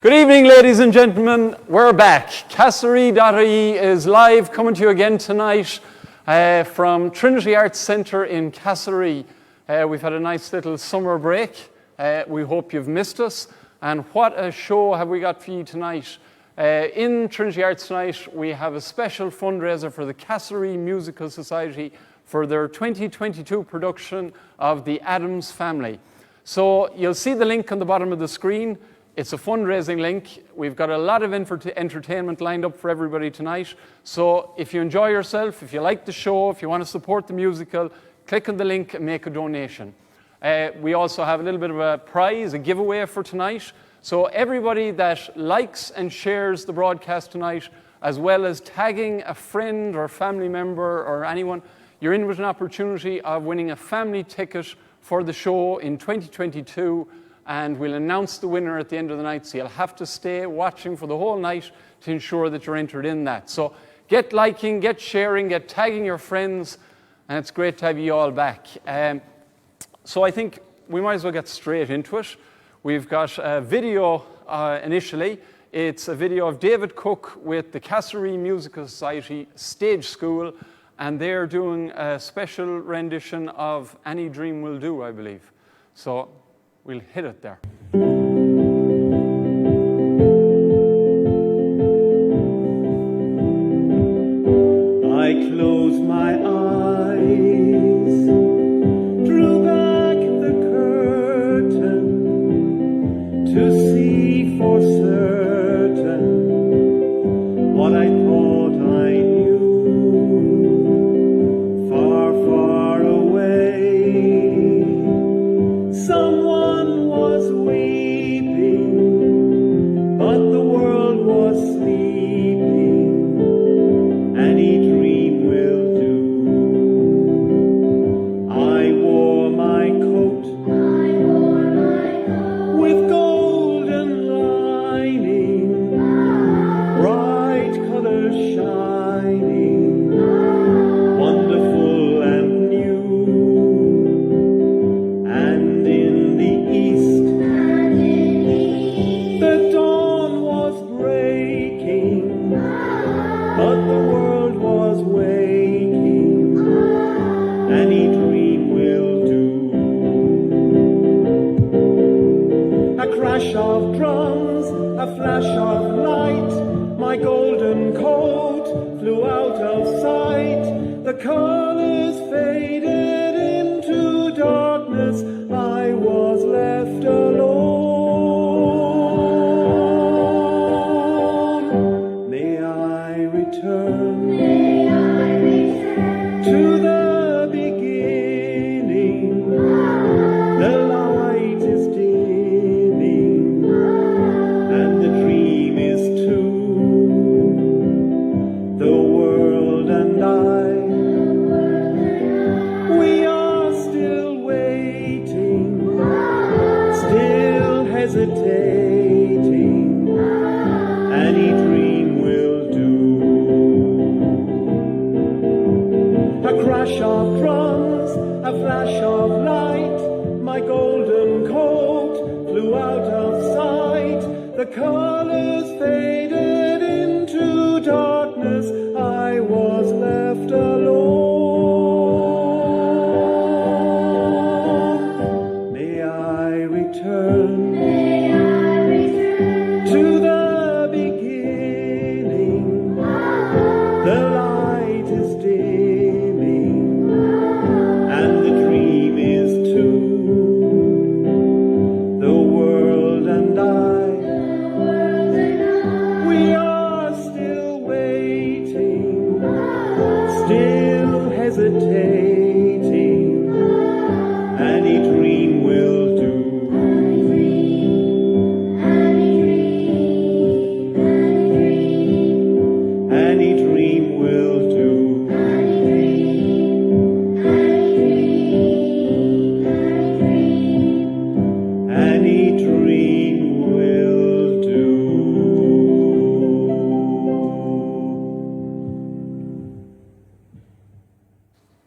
Good evening, ladies and gentlemen. We're back. Castlerea.ie is live, coming to you again tonight from Trinity Arts Centre in Castlerea. We've had a nice little summer break. We hope you've missed us. And what a show have we got for you tonight. In Trinity Arts tonight, we have a special fundraiser for the Castlerea Musical Society for their 2022 production of The Addams Family. So you'll see the link on the bottom of the screen. It's a fundraising link. We've got a lot of entertainment lined up for everybody tonight. So if you enjoy yourself, if you like the show, if you want to support the musical, click on the link and make a donation. We also have a little bit of a prize, a giveaway for tonight. So everybody that likes and shares the broadcast tonight, as well as tagging a friend or family member or anyone, you're in with an opportunity of winning a family ticket for the show in 2022. And we'll announce the winner at the end of the night, so you'll have to stay watching for the whole night to ensure that you're entered in that. So get liking, get sharing, get tagging your friends, and it's great to have you all back. So I think we might as well get straight into it. We've got a video initially. It's a video of David Cooke with the Castlerea Musical Society Stage School, and they're doing a special rendition of Any Dream Will Do, I believe. So we'll hit it there. I closed my eyes, drew back the curtain to see for certain what I thought I knew. Far, far away, someone was weeping, but the world was sleeping. Any dream will do. I wore my coat with golden lining, bright colors shining, wonderful and new. And in the east, the dawn was breaking, but the world was waking. Any dream will do. A crash of drums, a flash of light, my golden coat flew out of sight. The colors faded into darkness, I was left alone. May I return to the beginning. The light is dimming, and the dream is too. The world and I, we are still waiting, still hesitating. Any dream will do. A crash of drums, a flash of light, my golden coat flew out of sight. The colors faded into darkness, I was left alone. May I return to the beginning. The light is dimming, and the dream is too. The world and I,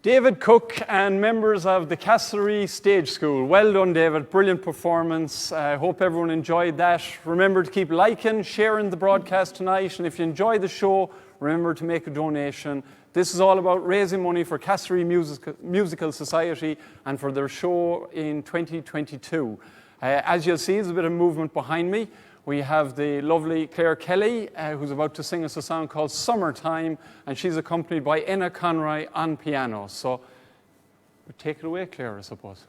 David Cooke and members of the Castlerea Stage School. Well done, David. Brilliant performance. I hope everyone enjoyed that. Remember to keep liking, sharing the broadcast tonight. And if you enjoy the show, remember to make a donation. This is all about raising money for Castlerea Musical Society and for their show in 2022. As you'll see, there's a bit of movement behind me. We have the lovely Clare Kelly, who's about to sing us a song called Summertime, and she's accompanied by Enna Conroy on piano. So take it away, Clare, I suppose.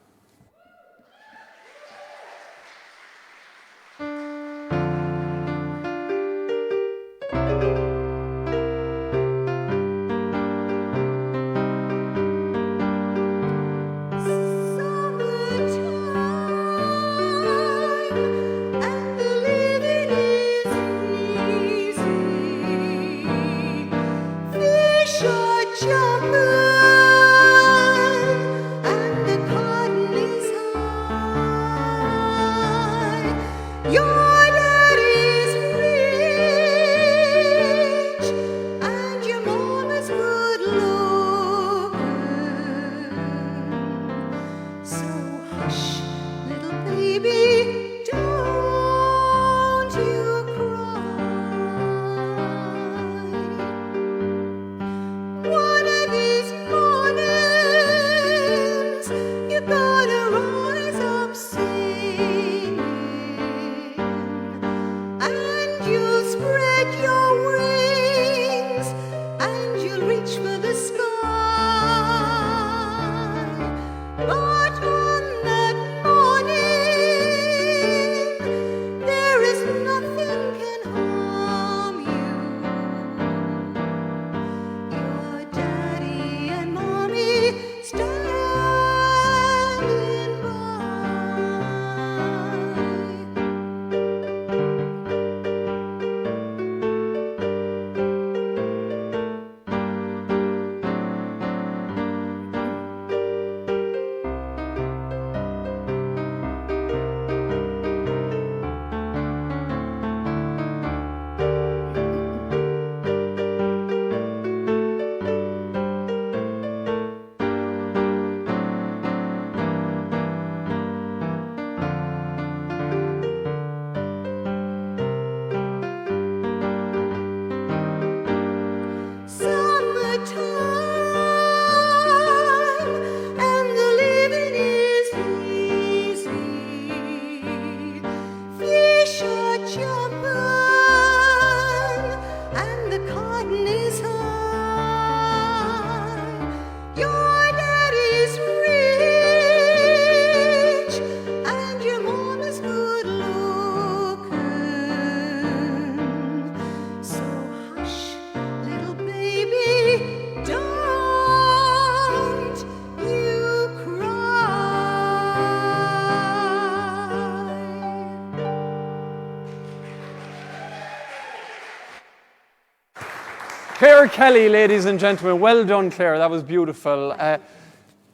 Clare Kelly, ladies and gentlemen. Well done, Clare. That was beautiful.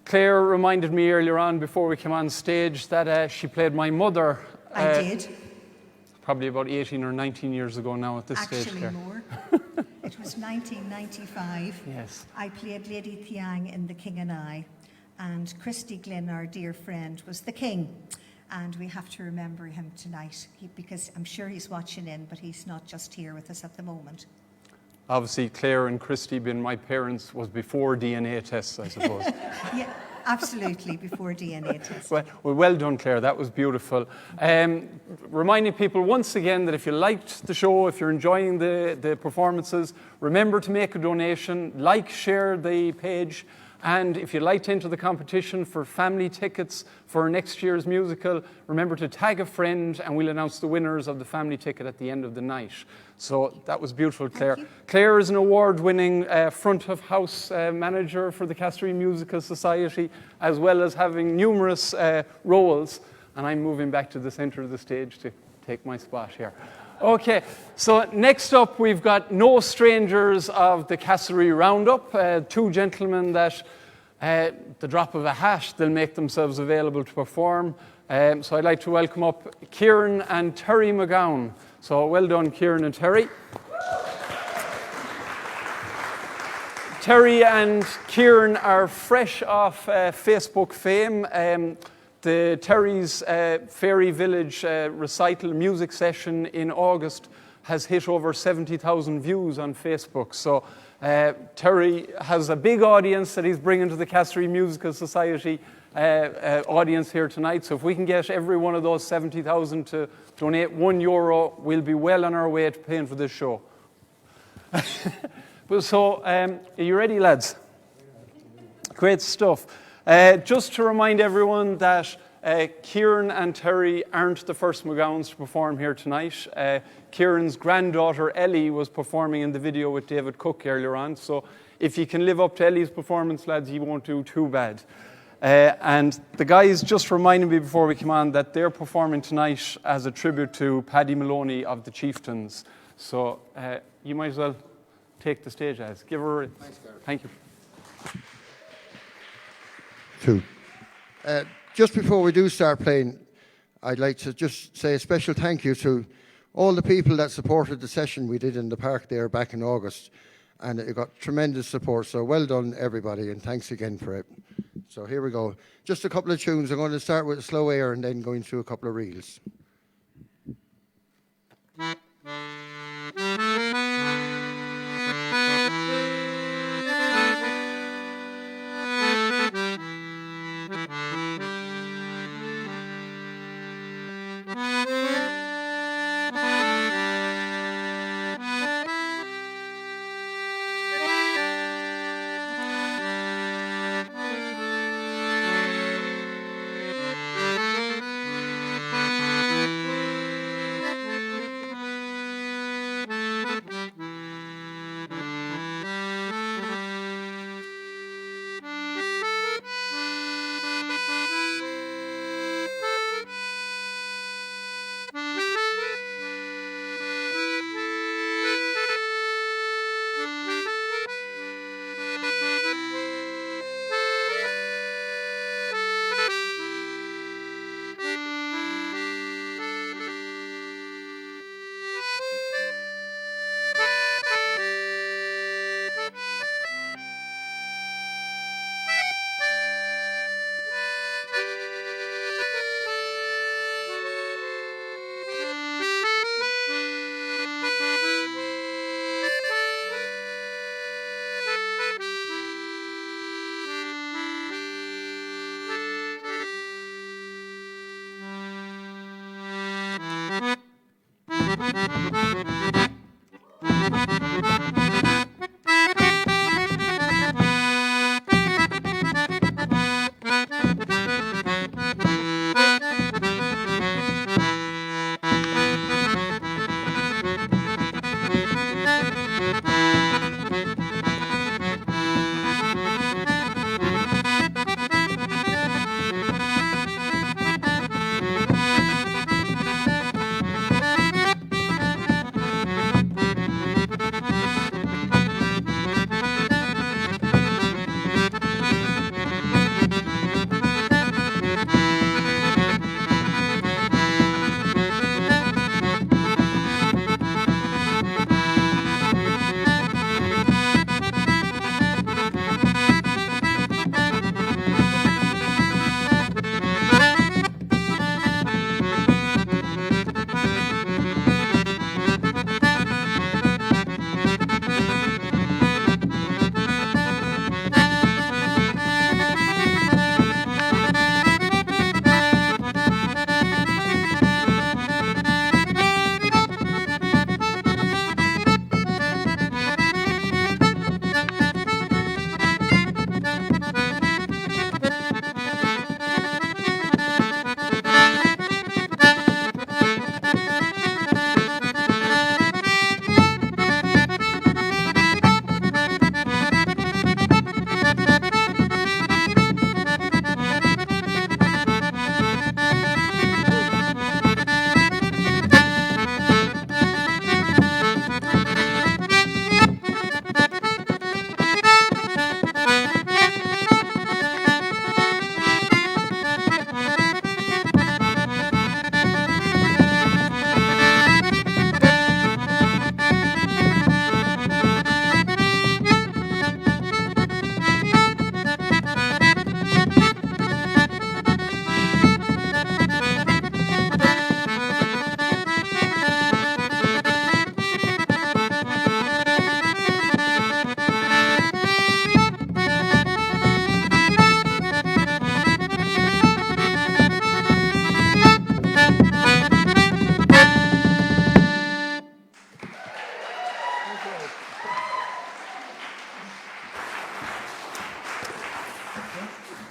Clare reminded me earlier on, before we came on stage, that she played my mother. I did. Probably about 18 or 19 years ago now at this stage, Clare. Actually more. It was 1995. Yes. I played Lady Thiang in The King and I. And Christy Glynn, our dear friend, was the king. And we have to remember him tonight, because I'm sure he's watching in, but he's not just here with us at the moment. Obviously, Clare and Christy being my parents was before DNA tests, I suppose. Yeah, absolutely, before DNA tests. Well done, Clare. That was beautiful. Reminding people once again that if you liked the show, if you're enjoying the performances, remember to make a donation, share the page, and if you'd like to enter the competition for family tickets for next year's musical, remember to tag a friend and we'll announce the winners of the family ticket at the end of the night. So that was beautiful, Clare. Clare is an award-winning front of house manager for the Castlerea Musical Society, as well as having numerous roles. And I'm moving back to the centre of the stage to take my spot here. Okay, so next up we've got no strangers of the Castlerea Roundup, two gentlemen that, the drop of a hat, they'll make themselves available to perform. So I'd like to welcome up Kieran and Terry McGowan. So well done, Kieran and Terry. Terry and Kieran are fresh off Facebook fame. The Terry's Fairy Village recital music session in August has hit over 70,000 views on Facebook. So Terry has a big audience that he's bringing to the Castlerea Musical Society audience here tonight. So if we can get every one of those 70,000 to donate €1, we'll be well on our way to paying for this show. So, are you ready, lads? Great stuff. Just to remind everyone that Kieran and Terry aren't the first McGowans to perform here tonight. Kieran's granddaughter Ellie was performing in the video with David Cooke earlier on. So if you can live up to Ellie's performance, lads, you won't do too bad. And the guys just reminded me before we came on that they're performing tonight as a tribute to Paddy Maloney of the Chieftains. So you might as well take the stage, as. Give her a... Thanks, Gareth. Thank you. Two. Just before we do start playing, I'd like to just say a special thank you to all the people that supported the session we did in the park there back in August. And it got tremendous support, so well done, everybody, and thanks again for it. So here we go. Just a couple of tunes. I'm going to start with Slow Air and then going through a couple of reels.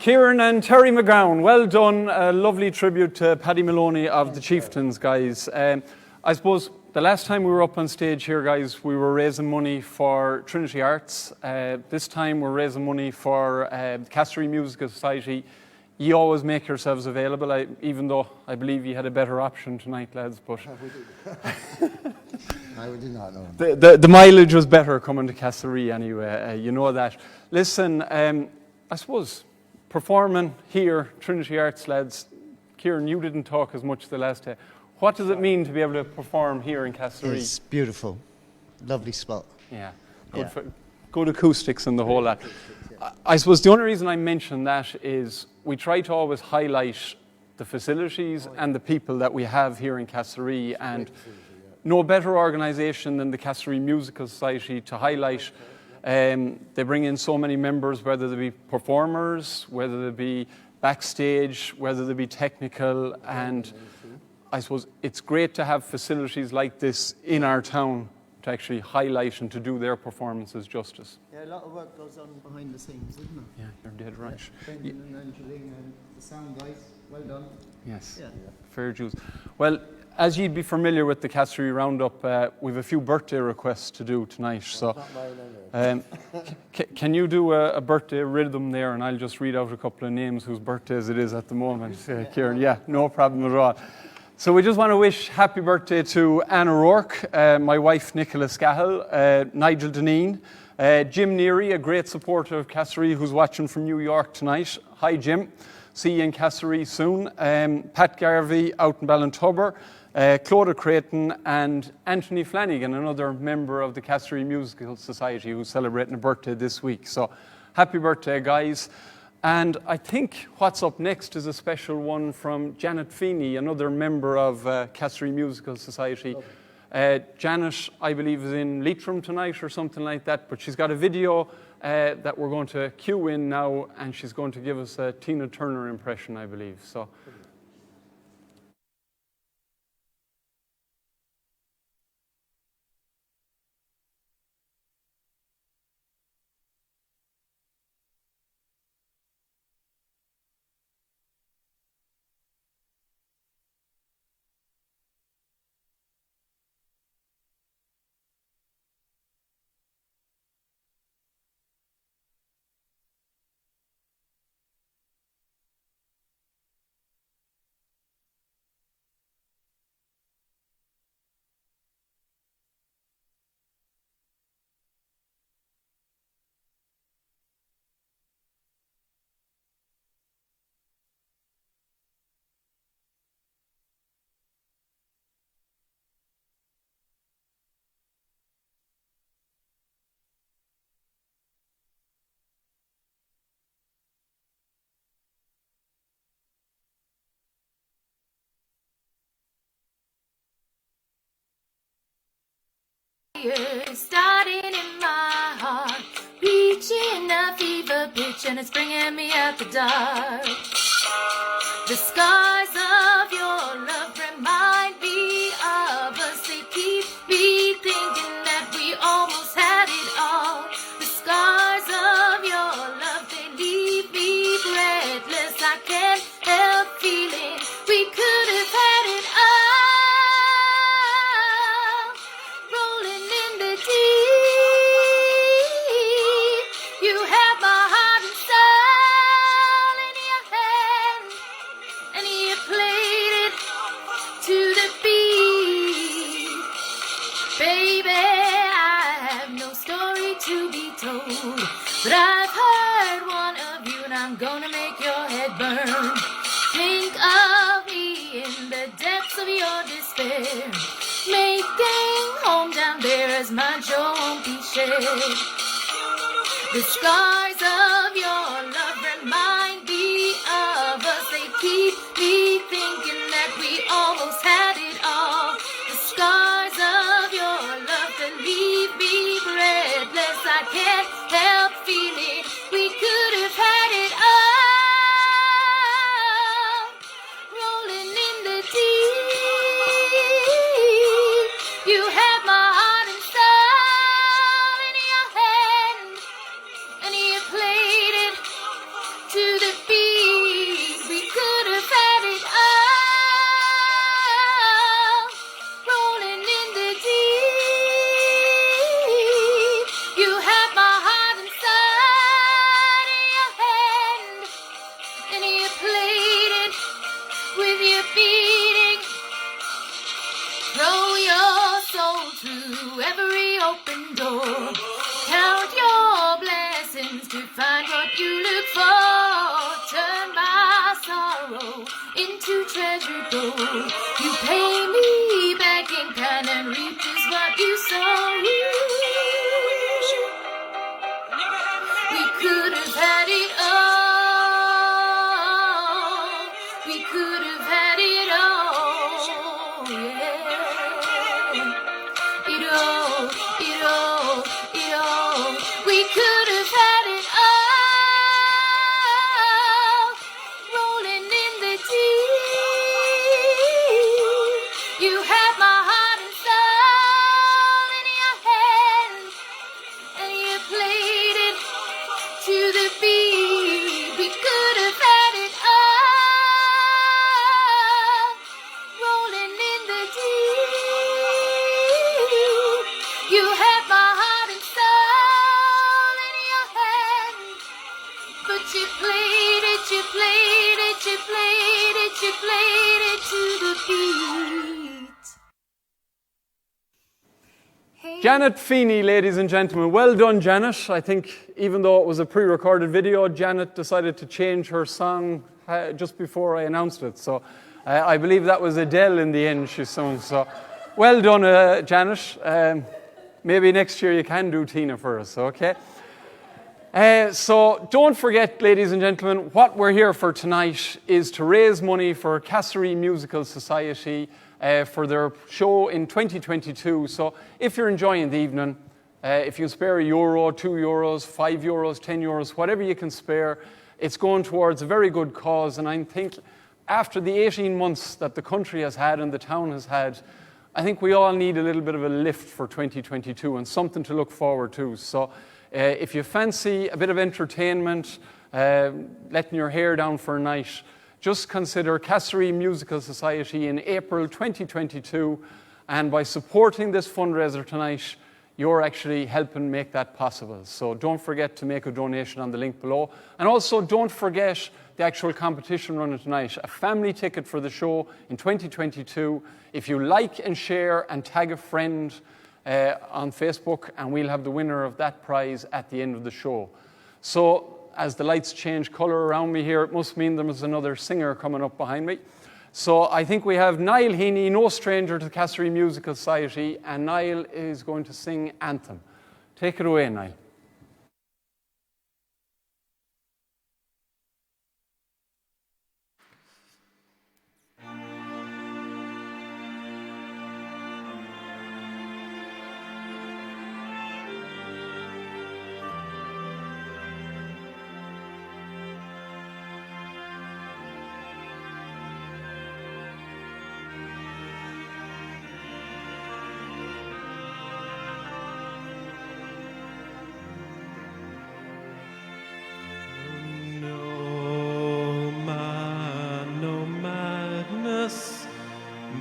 Kieran and Terry McGowan, well done. A lovely tribute to Paddy Maloney of the Chieftains, guys. I suppose the last time we were up on stage here, guys, we were raising money for Trinity Arts. This time we're raising money for the Castlerea Musical Society. You always make yourselves available, even though I believe you had a better option tonight, lads. But I did not know. The mileage was better coming to Castlerea anyway, you know that. Listen, I suppose performing here, Trinity Arts, lads, Kieran, you didn't talk as much the last day. What does it mean to be able to perform here in Castlerea? It's beautiful. Lovely spot. Yeah, good acoustics and the whole lot. I suppose the only reason I mention that is we try to always highlight the facilities and the people that we have here in Castlerea, and no better organisation than the Castlerea Musical Society to highlight. They bring in so many members, whether they be performers, whether they be backstage, whether they be technical, and I suppose it's great to have facilities like this in our town to actually highlight and to do their performances justice. Yeah, a lot of work goes on behind the scenes, isn't it? Yeah, you're dead right. Brendan and Angeline and the sound guys, well done. Yes, Yeah. fair dues. Well, as you'd be familiar with the Castlerea Roundup, we've a few birthday requests to do tonight. So, can you do a birthday rhythm there, and I'll just read out a couple of names whose birthdays it is at the moment, Kieran. Yeah, no problem at all. So we just want to wish happy birthday to Anna O'Rourke, my wife Nicola Scahill, Nigel Deneen, Jim Neary, a great supporter of Castlerea who's watching from New York tonight. Hi Jim, see you in Castlerea soon. Pat Garvey out in Ballintubber, Clodagh Creighton and Anthony Flanagan, another member of the Castlerea Musical Society who's celebrating a birthday this week. So happy birthday guys. And I think what's up next is a special one from Janet Feeney, another member of Castlerea Musical Society. Janet, I believe, is in Leitrim tonight or something like that, but she's got a video that we're going to cue in now, and she's going to give us a Tina Turner impression, I believe. So. Starting in my heart, reaching a fever pitch, and it's bringing me out the dark. The scars of your love remind me of us. They keep me thinking that we almost had it all. The scars of your love, they leave me breathless. I can't help feeling we could have had it all. But I've heard one of you, and I'm gonna make your head burn. Think of me in the depths of your despair, making home down there as my joy won't be shared. The scars of your love remind me of us. They keep me thinking that we almost had it all. The scars of your love that leave me breathless. I can't help feeling we could have had it all. Rolling in the deep, you have my heart and soul in your hand, and you played it to the beat. through every open door. Count your blessings to find what you look for. Turn my sorrow into treasured gold. You pay me back in kind and reap is what you sow. We could have had it all. We could have had it all. Yeah. It all, it all, it all. We could have had it all. Rolling in the deep. You had my heart and soul in your hand, and you played it to the beat. We could have had it all. Rolling in the deep. You had my heart and soul in your hand, but you played it, you played it, you played it, you played it to the beat. Hey. Janet Feeney, ladies and gentlemen. Well done, Janet. I think even though it was a pre-recorded video, Janet decided to change her song just before I announced it. So I believe that was Adele in the end she sung. So well done, Janet. Maybe next year you can do Tina for us, okay? So don't forget, ladies and gentlemen, what we're here for tonight is to raise money for Castlerea Musical Society for their show in 2022. So if you're enjoying the evening, if you can spare €1, €2, €5, €10, whatever you can spare, it's going towards a very good cause. And I think after the 18 months that the country has had and the town has had, I think we all need a little bit of a lift for 2022 and something to look forward to. So if you fancy a bit of entertainment, letting your hair down for a night, just consider Castlerea Musical Society in April 2022. And by supporting this fundraiser tonight, you're actually helping make that possible. So don't forget to make a donation on the link below. And also don't forget the actual competition running tonight, a family ticket for the show in 2022. If you like and share and tag a friend on Facebook, and we'll have the winner of that prize at the end of the show. So as the lights change colour around me here, it must mean there was another singer coming up behind me. So I think we have Niall Heaney, no stranger to the Castlerea Musical Society, and Niall is going to sing Anthem. Take it away, Niall.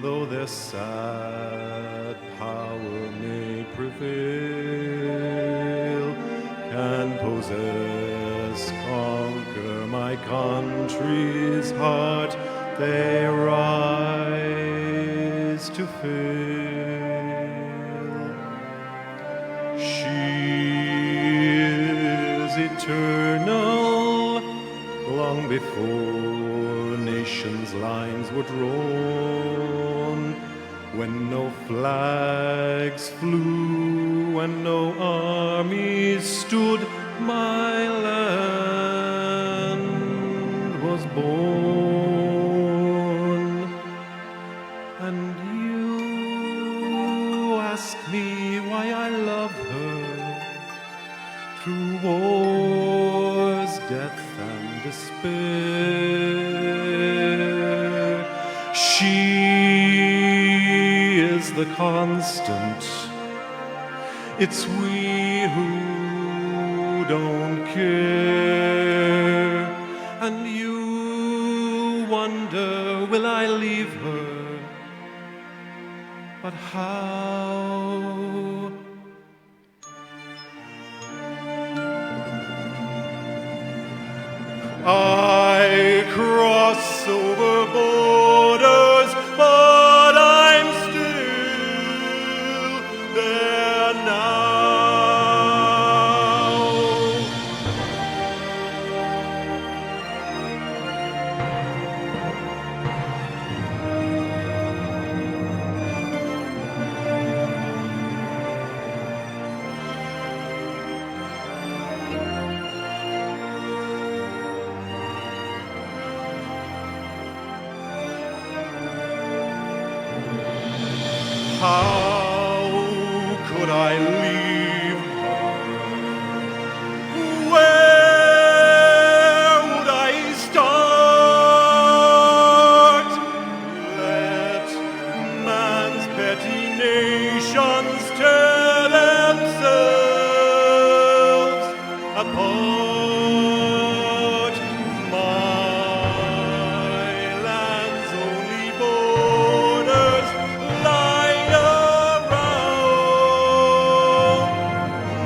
Though their sad power may prevail, can possess, conquer my country's heart, they rise to fail. She is eternal, long before nations' lines were drawn, when no flags flew and no armies stood, my land was born. And you ask me why I love her, through wars, death and despair. She is the constant. It's we who don't care. And you wonder, will I leave her? But how? I cross over borders, but I'm still there. How could I leave her? Where would I start? Let man's petty nations tear themselves apart. My land's only borders lie around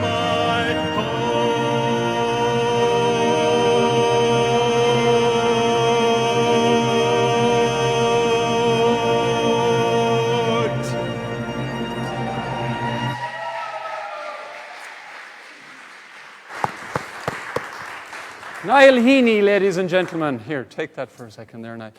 my heart. Niall Heaney, ladies and gentlemen. Here, take that for a second there, Niall.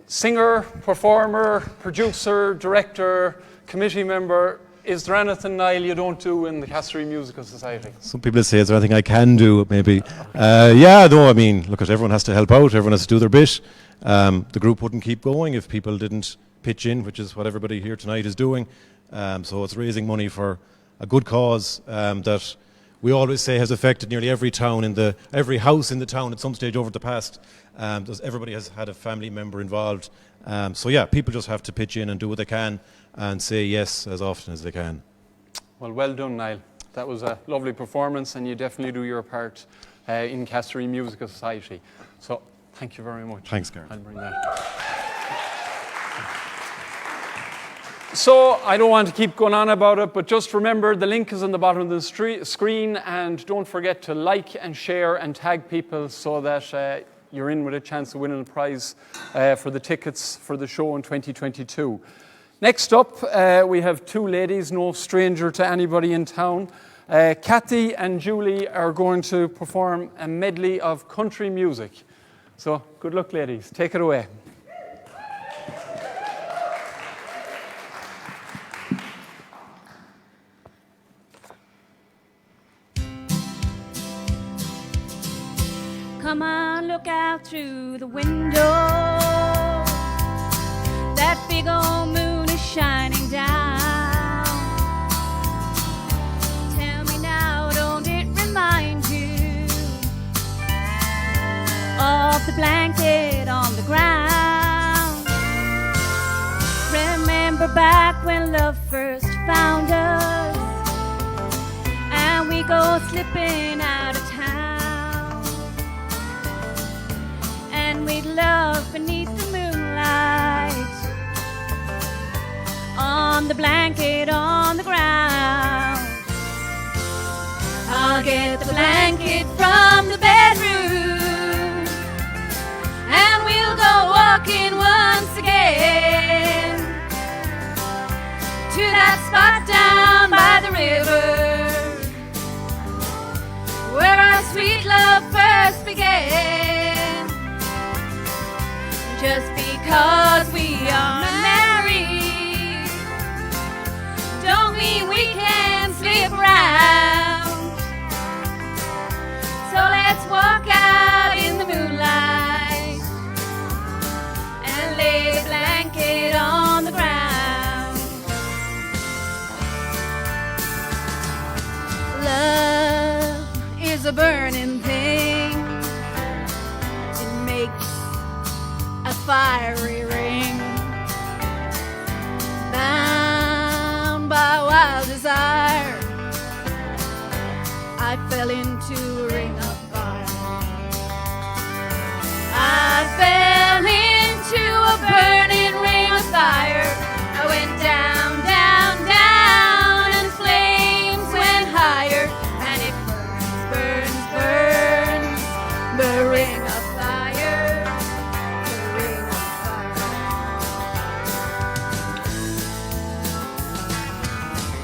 Singer, performer, producer, director, committee member. Is there anything, Niall, you don't do in the Castlerea Musical Society? Some people say, is there anything I can do, maybe? Look, everyone has to help out, everyone has to do their bit. The group wouldn't keep going if people didn't pitch in, which is what everybody here tonight is doing. So it's raising money for a good cause that we always say has affected nearly every every house in the town at some stage over the past. Everybody has had a family member involved. People just have to pitch in and do what they can and say yes as often as they can. Well done, Niall. That was a lovely performance, and you definitely do your part in Castlerea Musical Society. So, thank you very much. Thanks, Cairde. I'll bring that. So, I don't want to keep going on about it, but just remember the link is on the bottom of the screen, and don't forget to like and share and tag people so that you're in with a chance of winning a prize for the tickets for the show in 2022. Next up, we have two ladies, no stranger to anybody in town. Cathy and Julie are going to perform a medley of country music. So, good luck, ladies. Take it away. Come on, look out through the window. That big old moon is shining down. Tell me now, don't it remind you of the blanket on the ground? Remember back when love first found us, and we go slipping out of town, and we'd love beneath the moonlight on the blanket on the ground. I'll get the blanket from the bedroom, and we'll go walking once again to that spot down by the river where our sweet love first began. Just because we are married don't mean we can slip around. So let's walk out in the moonlight and lay a blanket on the ground. Love is a burning thing. It makes a fiery ring, bound by wild desire. I fell into a ring of fire. I fell into a burning ring of fire. I went down, down, down, and flames went higher. And it burns, burns, burns, the ring of fire, the ring of fire.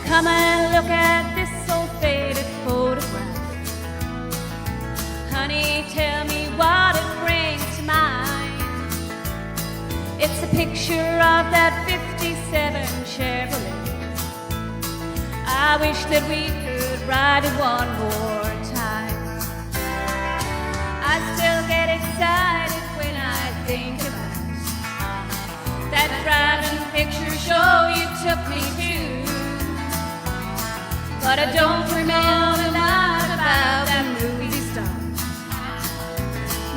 Come and look at this old faded photograph. Honey, tell me what it brings to mind. It's a picture of that 57 Chevrolet. I wish that we could ride it one more time. I still get excited when I think about that driving picture show you I don't remember not about that movie star.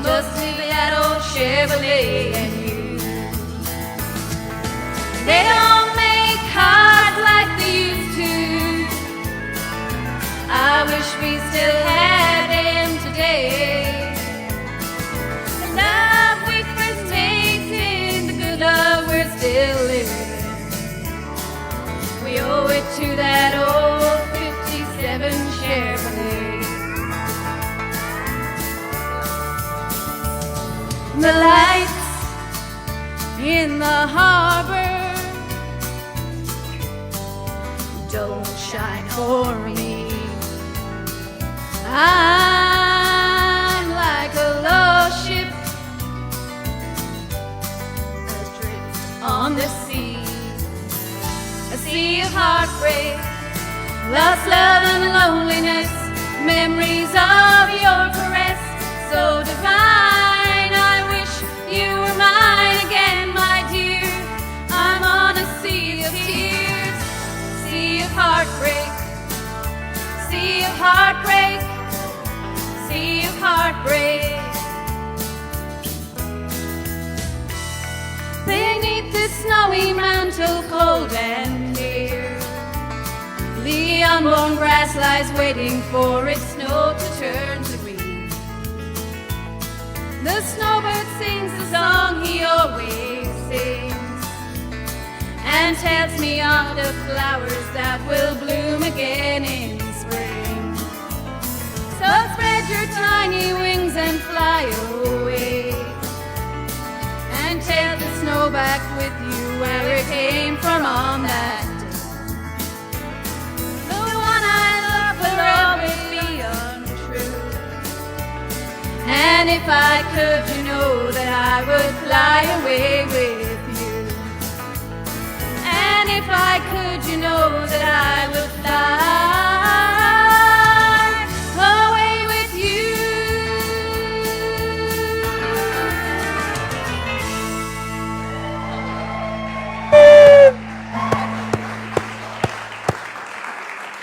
Must be that old Chevrolet and you. They don't make cars like they used to. I wish we still had them today. And now with mistakes in the good love we're still living, we owe it to that old 57 Chevrolet. The lights in the harbor don't shine for me. I'm like a lost ship adrift on the sea, a sea of heartbreak, lost love and loneliness, memories of your caress, so divine. I wish you were mine again, my dear. I'm on a sea of tears, sea of heartbreak, sea of heartbreak, sea of heartbreak. Beneath the snowy mantle, cold and near, the unborn grass lies waiting for its snow to turn to green. The snowbird sings the song he always sings, and tells me of the flowers that will bloom again in spring. So spread your tiny wings and fly away, and take the snow back with you where it came from on that day. The one I love will always be untrue, and if I could, you know that I would fly away with you. And if I could, you know that I would fly away with you.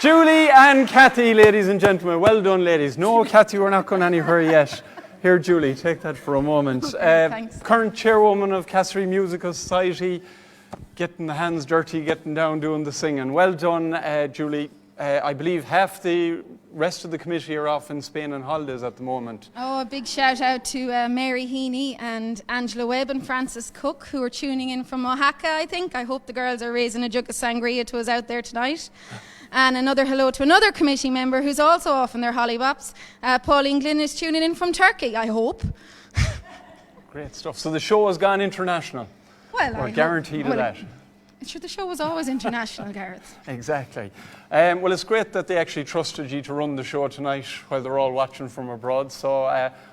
Julie and Cathy, ladies and gentlemen. Well done, ladies. No, Cathy, we're not going anywhere yet. Here, Julie, take that for a moment. Thanks. Current chairwoman of Castlerea Musical Society, getting the hands dirty, getting down, doing the singing. Well done, Julie. I believe half the rest of the committee are off in Spain on holidays at the moment. Oh, a big shout out to Mary Heaney and Angela Webb and Francis Cooke, who are tuning in from Oaxaca, I think. I hope the girls are raising a jug of sangria to us out there tonight. And another hello to another committee member who's also off in their hollybops. Pauline Glynn is tuning in from Turkey, I hope. Great stuff. So the show has gone international. Well, We're guaranteed of that. Sure, the show was always international, Gareth. Exactly. Well, it's great that they actually trusted you to run the show tonight while they're all watching from abroad. So,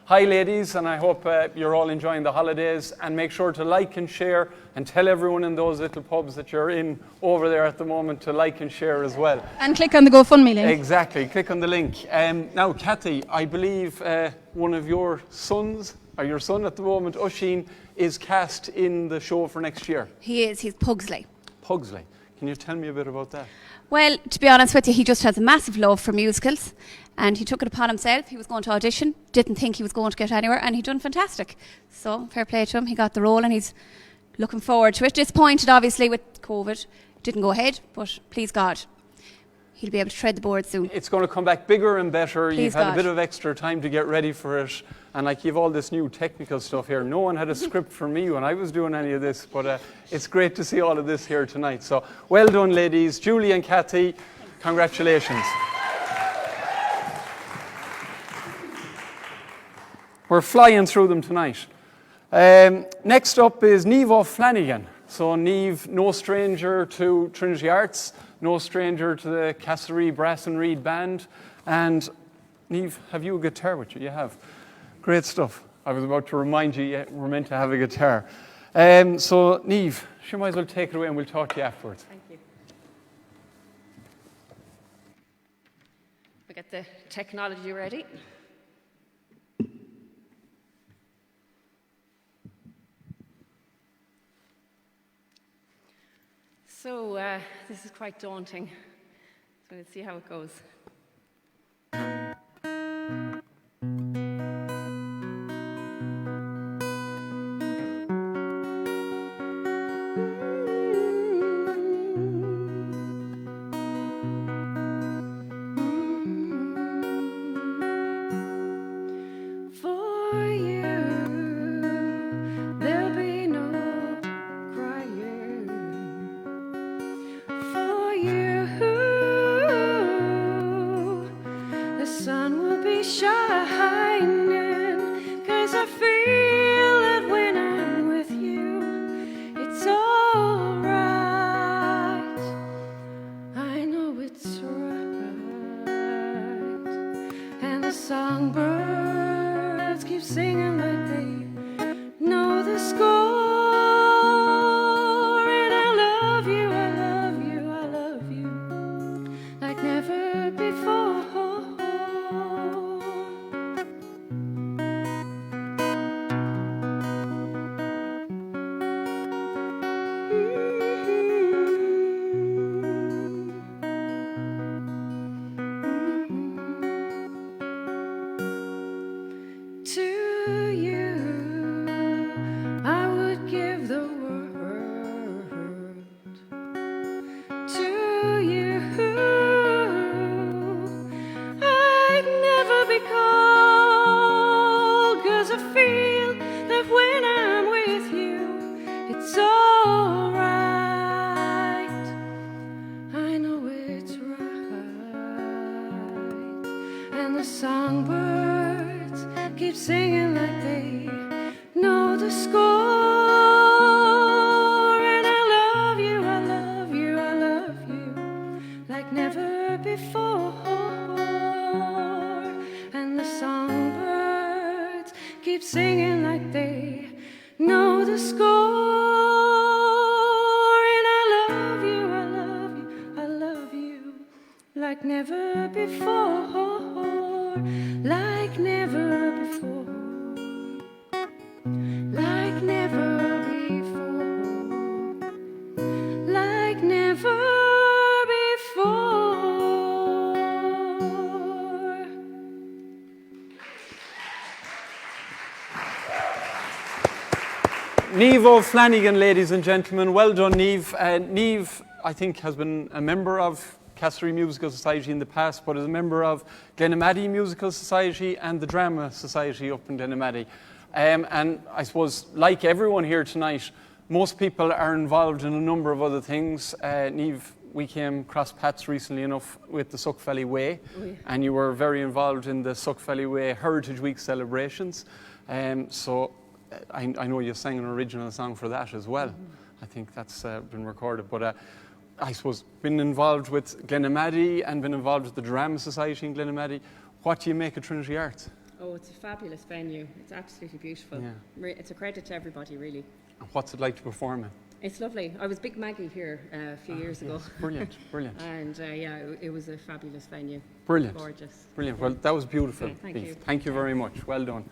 hi ladies, and I hope you're all enjoying the holidays, and make sure to like and share and tell everyone in those little pubs that you're in over there at the moment to like and share as well. And click on the GoFundMe link. Exactly, click on the link. Now, Cathy, I believe one of your sons, or your son at the moment, Oisín, is cast in the show for next year. He is, he's Pugsley. Pugsley. Can you tell me a bit about that? Well, to be honest with you, he just has a massive love for musicals, and he took it upon himself. He was going to audition, didn't think he was going to get anywhere, and he done fantastic. So, fair play to him. He got the role, and he's looking forward to it. Disappointed, obviously, with COVID. Didn't go ahead, but please God, he'll be able to tread the board soon. It's going to come back bigger and better. Please You've had God. a bit of extra time to get ready for it. And like you've all this new technical stuff here. No one had a script for me when I was doing any of this, but it's great to see all of this here tonight. So well done, ladies. Julie and Cathy, congratulations. We're flying through them tonight. Next up is Niamh O'Flanagan. So Niamh, no stranger to Trinity Arts, no stranger to the Castlerea Brass and Reed Band. And Niamh, have you a guitar with you? You have. Great stuff. I was about to remind you, we're meant to have a guitar. So Niamh, she might as well take it away and we'll talk to you afterwards. Thank you. We get the technology ready. So this is quite daunting. So let's see how it goes. Niamh O'Flanagan, ladies and gentlemen. Well done, Niamh. Niamh, I think, has been a member of Castlerea Musical Society in the past, but is a member of Greaney Musical Society and the Drama Society up in Greaney. And I suppose, like everyone here tonight, most people are involved in a number of other things. Niamh, we came cross paths recently enough with the Suck Valley Way, and you were very involved in the Suck Valley Way Heritage Week celebrations. So I know you sang an original song for that as well. I think that's been recorded. But I suppose been involved with Greaney and been involved with the Drama Society in Greaney. What do you make of Trinity Arts? Oh, it's a fabulous venue. It's absolutely beautiful. Yeah. It's a credit to everybody, really. And what's it like to perform in? It's lovely. I was Big Maggie here a few years ago. Brilliant, brilliant. And yeah, it was a fabulous venue. Brilliant. Gorgeous. Brilliant. Well, that was beautiful. Thank you. Thank you very much. Well done.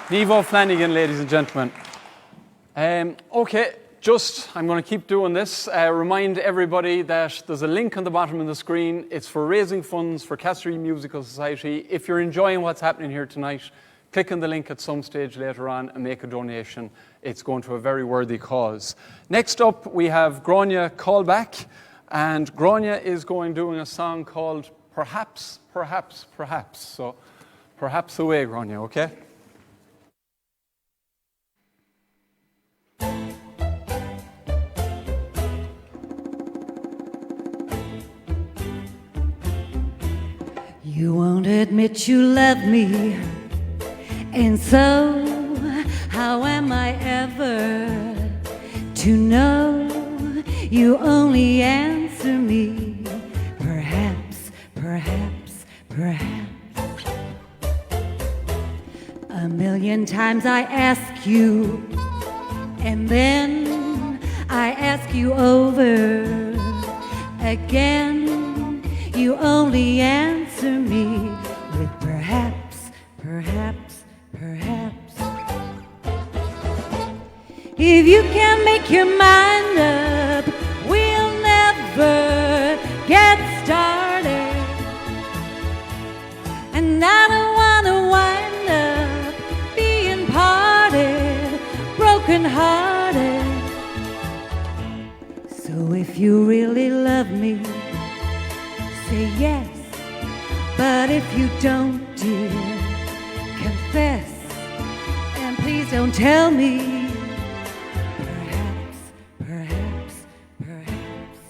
Niamh O'Flanagan, ladies and gentlemen. Okay, I'm going to keep doing this. Remind everybody that there's a link on the bottom of the screen. It's for raising funds for Castlerea Musical Society. If you're enjoying what's happening here tonight, click on the link at some stage later on and make a donation. It's going to a very worthy cause. Next up, we have Grainne Caldbeck, and Grainne is doing a song called Perhaps, Perhaps, Perhaps. So, perhaps away, Grainne, okay? You won't admit you love me, and so how am I ever to know? You only answer me, perhaps, perhaps, perhaps. A million times I ask you, and then I ask you over again. You only answer me with perhaps, perhaps, perhaps. If you can't make your mind up, we'll broken hearted. So if you really love me, say yes. But if you don't, dear, confess. And please don't tell me. Perhaps, perhaps, perhaps.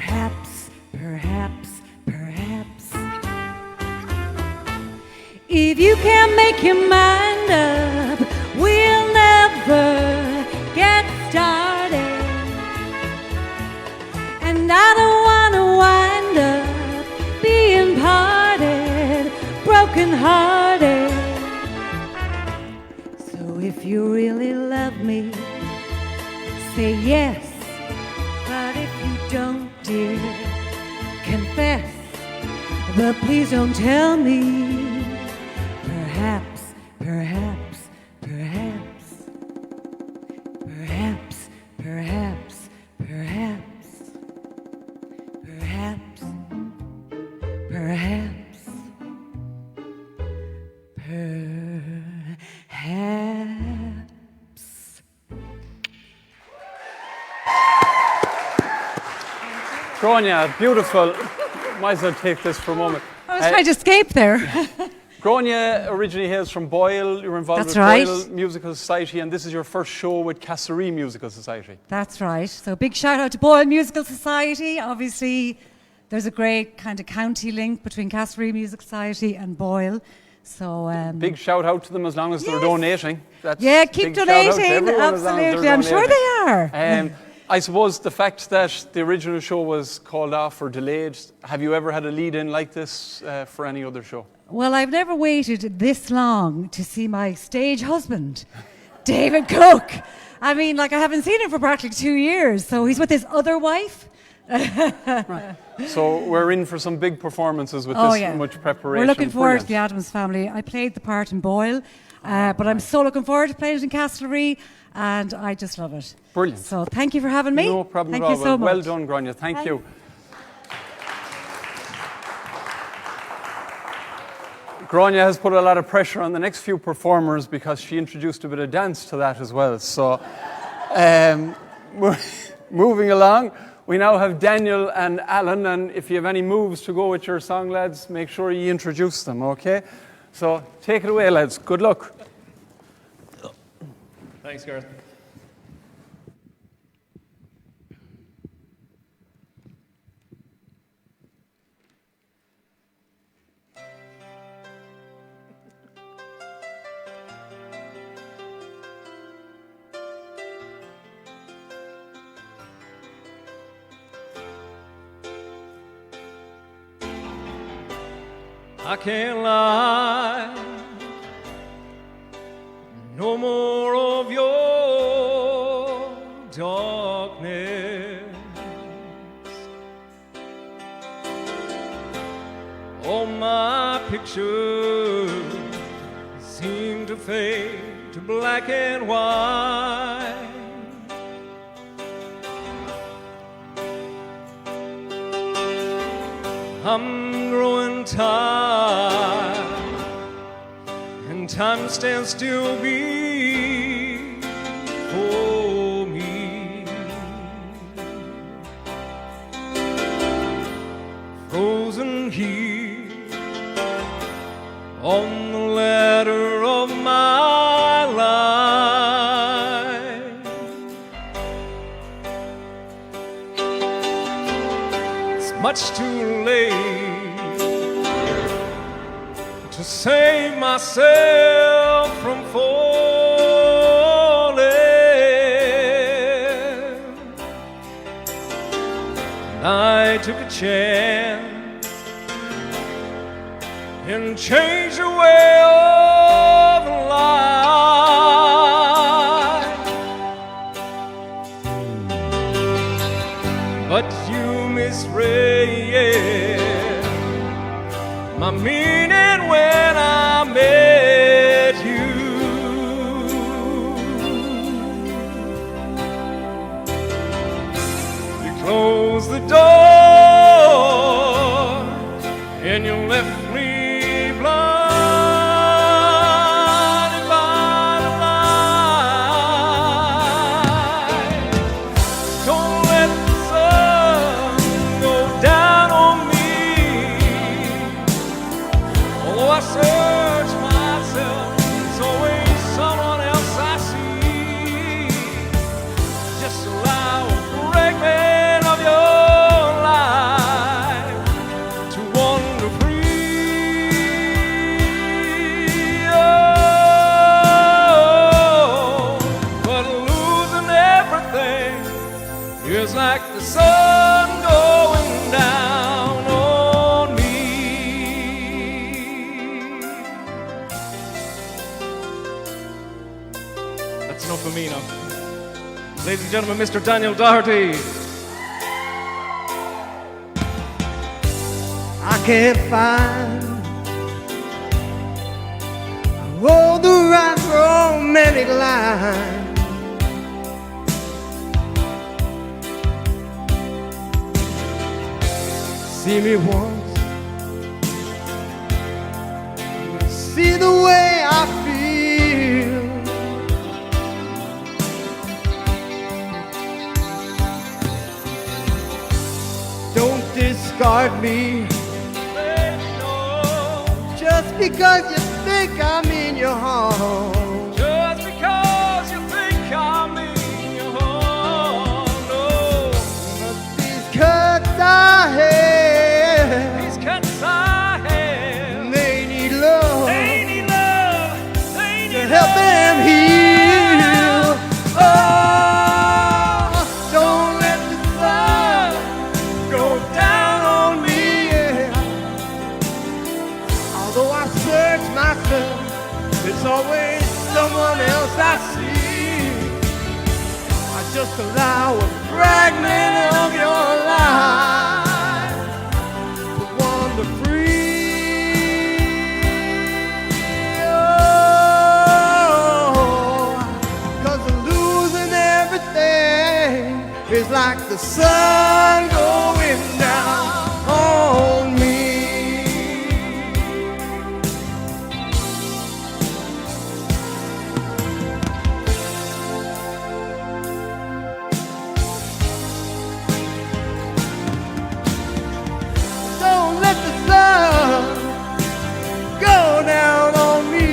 Perhaps, perhaps, perhaps. If you can't make your mind up, we'll never get started. And I don't want to wind up being parted, broken hearted. So if you really love me, say yes. But if you don't, dear, confess. But please don't tell me. Perhaps, perhaps, perhaps. Perhaps, perhaps, perhaps. Perhaps, perhaps. Perhaps. Grainne, beautiful. Might as well take this for a moment. I was trying to escape there. Grainne originally hails from Boyle. You were involved That's with right. Boyle Musical Society, and this is your first show with Castlerea Musical Society. That's right. So big shout out to Boyle Musical Society. Obviously, there's a great kind of county link between Castlerea Musical Society and Boyle. So Big shout out to them as long as they're donating. That's yeah, a keep big shout out to donating. everyone as long as Absolutely, they're I'm sure donating. they are. I suppose the fact that the original show was called off or delayed, have you ever had a lead-in like this for any other show? Well, I've never waited this long to see my stage husband, David Cooke. I mean, like, I haven't seen him for practically 2 years, so he's with his other wife. Right. So we're in for some big performances with this much preparation. We're looking forward to Brilliant. the Addams Family. I played the part in Boyle, but I'm so looking forward to playing it in Castlerea, and I just love it. Brilliant. So thank you for having me. No problem thank at all. you so much. Well done, Grainne. Thank you. Grainne has put a lot of pressure on the next few performers because she introduced a bit of dance to that as well. So, moving along, we now have Daniel and Alan, and if you have any moves to go with your song, lads, make sure you introduce them, okay? So, take it away, lads. Good luck. Thanks, Gareth. I can't lie, no more of your darkness. All my pictures seem to fade to black and white. I'm growing tired, and time stands still before me. Frozen here on the ladder of my life. It's much too late to save myself from falling. And I took a chance and changed the way of life. But you misread my meaning when I met you. like the sun going down on me. That's enough for me now. Ladies and gentlemen, Mr. Daniel Doherty. I can't find the right romantic line. See me once, see the way I feel. Don't discard me just because you think I'm in your home. Just because you think I'm in your home, no. But these cuts I have, These cuts I have, they need love, they need love, they need to help them heal. Oh, don't let the sun go down on me, yeah. Although I search myself, it's always someone else I see. I just allow a fragment of your life to wander free. Oh, 'cause losing everything is like the sun going down on me. Don't let the sun go down on me.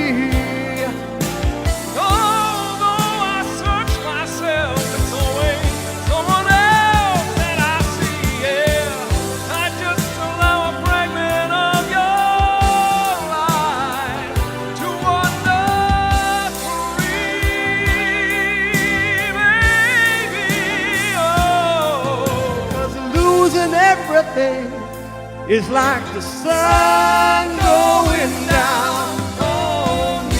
Although I search myself, it's always someone else that I see, yeah. I just allow a fragment of your life to wander free, baby, oh. 'Cause losing everything is like the sun going down on me.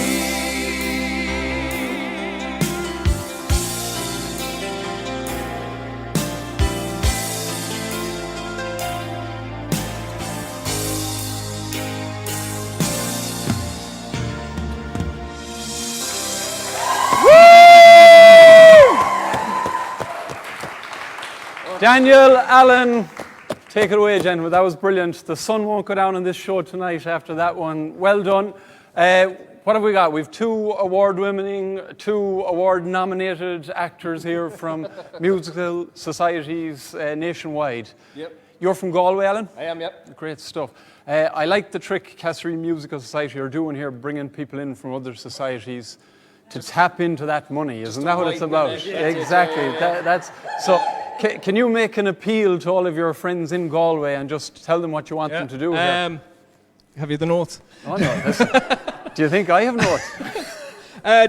Daniel, Alan, take it away, gentlemen. That was brilliant. The sun won't go down on this show tonight after that one. Well done. What have we got? We've 2 award-winning, 2 award-nominated actors here from musical societies nationwide. Yep. You're from Galway, Alan? I am, yep. Great stuff. I like the trick Castlerea Musical Society are doing here, bringing people in from other societies to tap into that money. Isn't that what it's about? Yeah, exactly. That's so. Can you make an appeal to all of your friends in Galway and just tell them what you want them to do here? Have you the notes? Oh no. Listen. Do you think I have notes?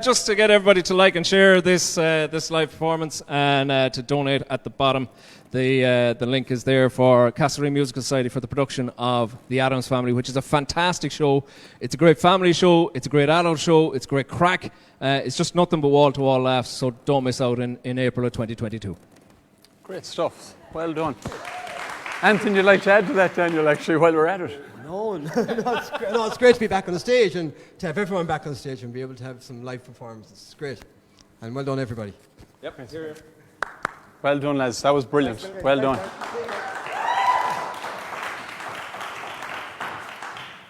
Just to get everybody to like and share this live performance and to donate at the bottom. The link is there for Castlerea Musical Society for the production of The Addams Family, which is a fantastic show. It's a great family show. It's a great adult show. It's great crack. It's just nothing but wall-to-wall laughs, so don't miss out in April of 2022. Great stuff. Well done. Anything you'd like to add to that, Daniel, actually, while we're at it? No, it's great to be back on the stage and to have everyone back on the stage and be able to have some live performances. It's great. And well done, everybody. Yep, here. Well done, lads. That was brilliant. Well done.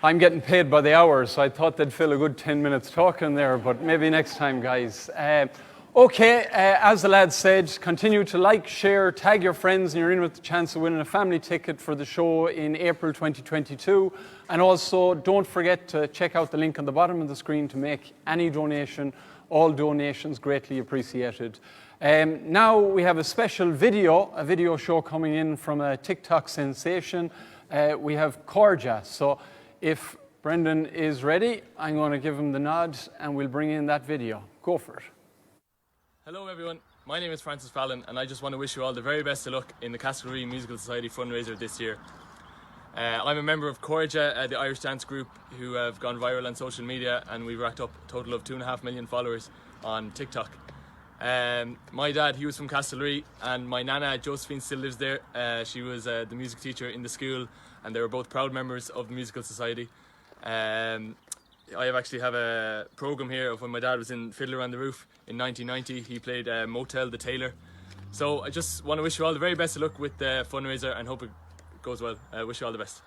I'm getting paid by the hour, so I thought they'd fill a good 10 minutes talking there, but maybe next time, guys. As the lads said, continue to like, share, tag your friends, and you're in with the chance of winning a family ticket for the show in April 2022. And also, don't forget to check out the link on the bottom of the screen to make any donation. All donations greatly appreciated. Now we have a special video show coming in from a TikTok sensation. We have Cairde. So if Brendan is ready, I'm going to give him the nod and we'll bring in that video. Go for it. Hello, everyone. My name is Francis Fallon, and I just want to wish you all the very best of luck in the Castlerea Musical Society fundraiser this year. I'm a member of Cairde, the Irish dance group, who have gone viral on social media, and we've racked up a total of 2.5 million followers on TikTok. My dad, he was from Castlerea, and my nana, Josephine, still lives there. She was the music teacher in the school, and they were both proud members of the Musical Society. I actually have a programme here of when my dad was in Fiddler on the Roof in 1990. He played Motel the Tailor. So I just want to wish you all the very best of luck with the fundraiser and hope it goes well. I wish you all the best.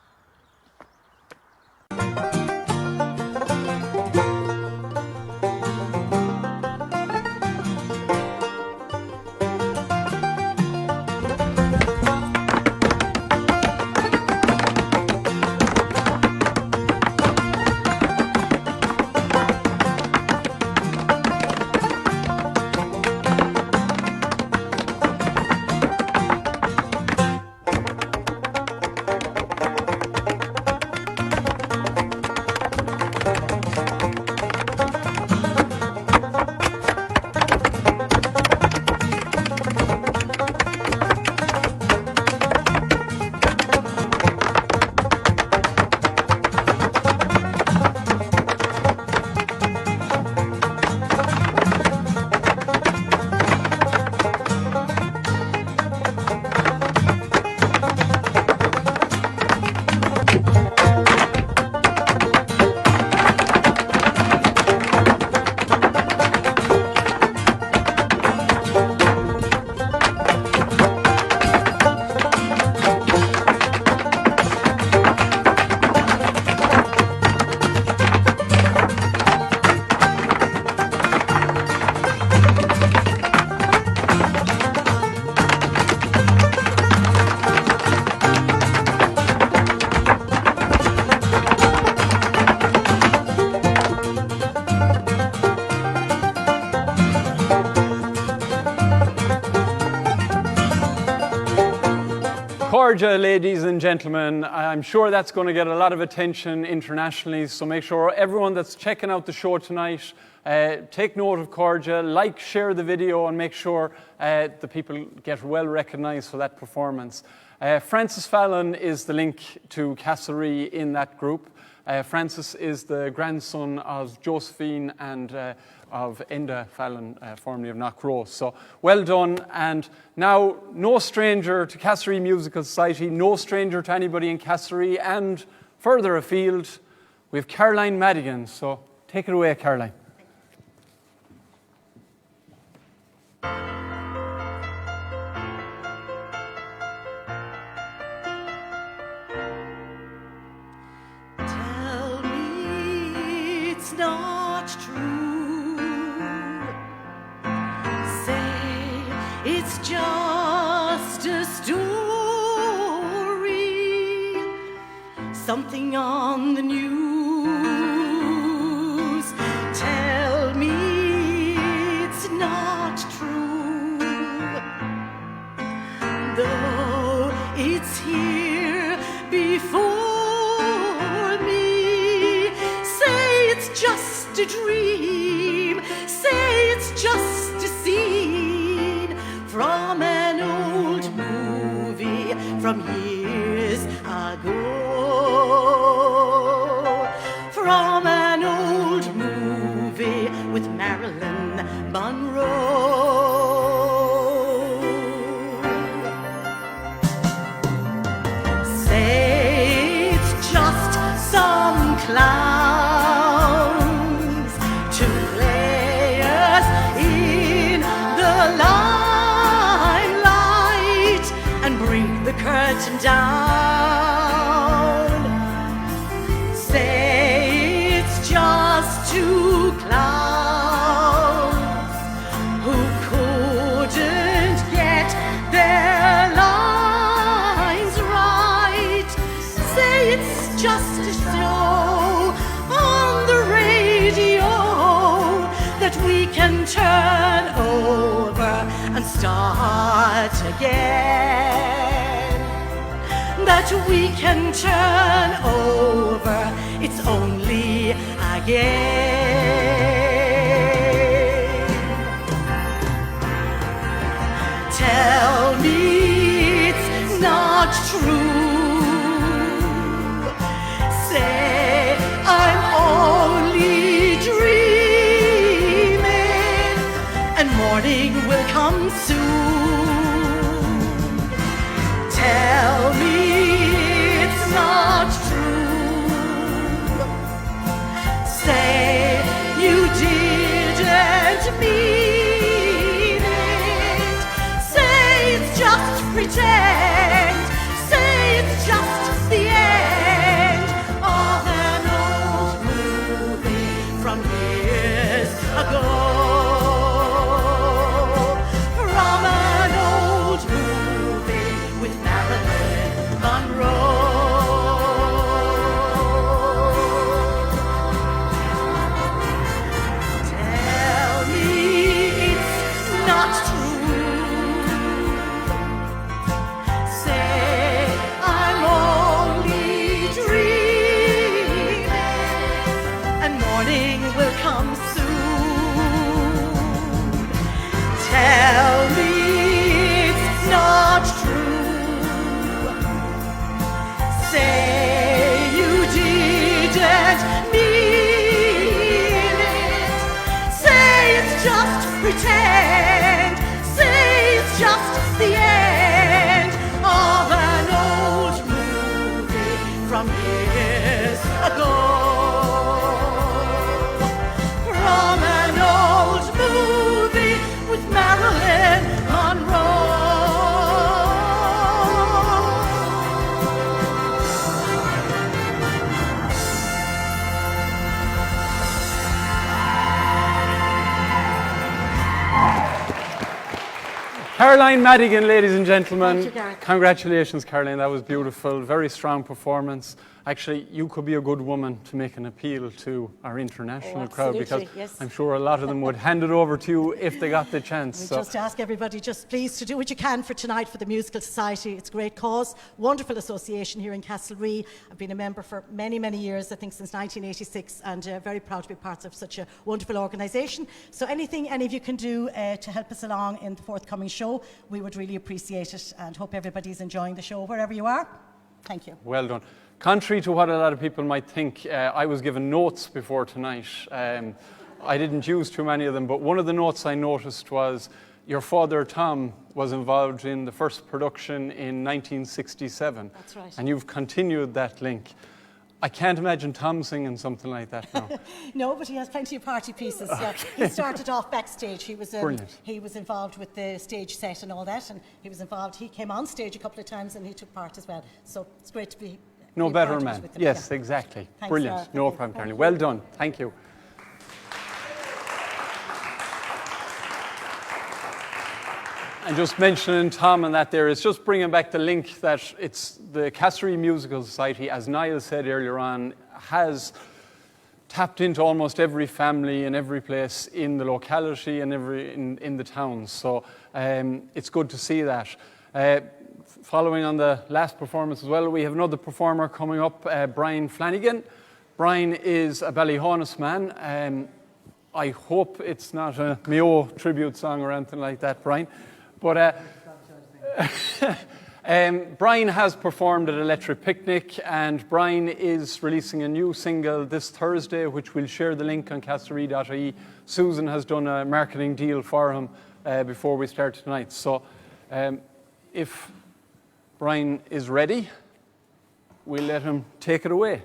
Cairde, ladies and gentlemen, I'm sure that's going to get a lot of attention internationally, so make sure everyone that's checking out the show tonight, take note of Cairde, like, share the video, and make sure the people get well recognised for that performance. Francis Fallon is the link to Castlerea in that group. Francis is the grandson of Josephine and of Enna Fallon, formerly of Knockrow. So well done. And now, no stranger to Castlerea Musical Society, no stranger to anybody in Castlerea, and further afield, we have Caroline Madigan. So take it away, Caroline. Tell me it's not true. It's just a story, something on the news. Tell me it's not true, though it's here before me. Say it's just a dream, say it's just a scene from an old movie from years ago. From an old movie with Marilyn Monroe. Say it's just some clowns to play us in the light. Curtain down. Say it's just two clowns who couldn't get their lines right. Say it's just a show on the radio that we can turn over and start again. That we can turn over, it's only again. not true. Say I'm only dreaming, and morning will come soon. Tell me it's not true. Say you didn't mean it. Say it's just pretend. Say it's just the end of an old movie from years ago. From an old movie with Marilyn Monroe. Tell me it's not true. Say I'm only dreaming, and morning will come soon. Tell me it's not true. Say you didn't mean it. Say it's just pretend. Say it's just the end of an old movie from years ago. From an old movie with Marilyn Monroe. Caroline Madigan, ladies and gentlemen. Thank you, Gareth. Congratulations, Caroline. That was beautiful. Very strong performance. Actually, you could be a good woman to make an appeal to our international crowd, because yes. I'm sure a lot of them would hand it over to you if they got the chance. We So. just ask everybody just please to do what you can for tonight for the Musical Society. It's a great cause, wonderful association here in Castlerea. I've been a member for many, many years, I think since 1986, and very proud to be part of such a wonderful organisation. So anything any of you can do to help us along in the forthcoming show, we would really appreciate it, and hope everybody's enjoying the show wherever you are. Thank you. Well done. Contrary to what a lot of people might think, I was given notes before tonight. I didn't use too many of them, but one of the notes I noticed was your father, Tom, was involved in the first production in 1967. That's right. And you've continued that link. I can't imagine Tom singing something like that now. No, but he has plenty of party pieces. He started off backstage. He was involved with the stage set and all that, and he was involved. He came on stage a couple of times and he took part as well. So it's great to be. No be better part of it man. with them. Yes, Yeah. exactly. Thanks, Brilliant. No problem, Caroline. Well done. Thank you. And just mentioning Tom and that there is just bringing back the link that it's the Castlerea Musical Society, as Niall said earlier on, has tapped into almost every family and every place in the locality and in the towns. So it's good to see that. Following on the last performance as well, we have another performer coming up, Grainne O'Flanagan. Grainne is a Ballyhonus man. I hope it's not a Mayo tribute song or anything like that, Grainne. But Grainne has performed at Electric Picnic, and Grainne is releasing a new single this Thursday, which we'll share the link on Castlerea.ie. Susan has done a marketing deal for him before we start tonight. So if Grainne is ready, we'll let him take it away.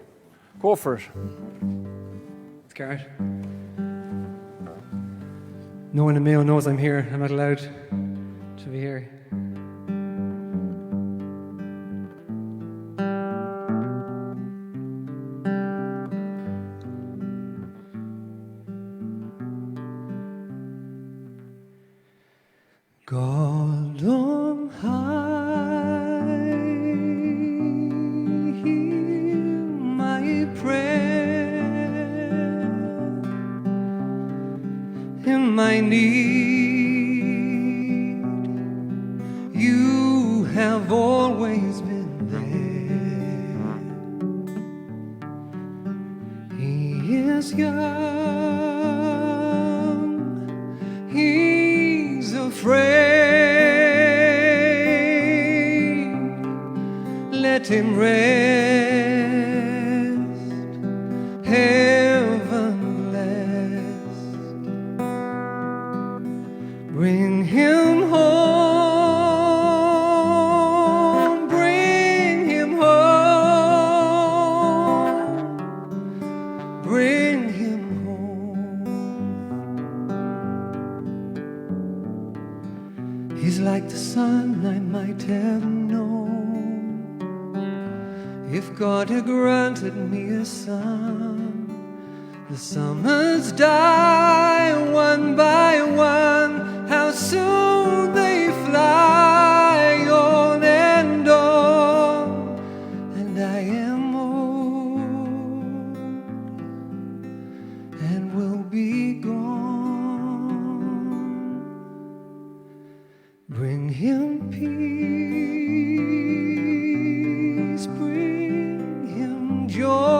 Go for it. It's Garrett. No one in Mayo knows I'm here. I'm not allowed to be here. God on high, hear my prayer. In my need, you have always been there. He is young, he's afraid, him rest, heaven blessed. Bring him home, bring him home, bring him home. He's like the sun I might have known if God had granted me a son. The summers die one by one, how soon they fly on and on, and I am old and will be gone. Bring him peace, bring him joy.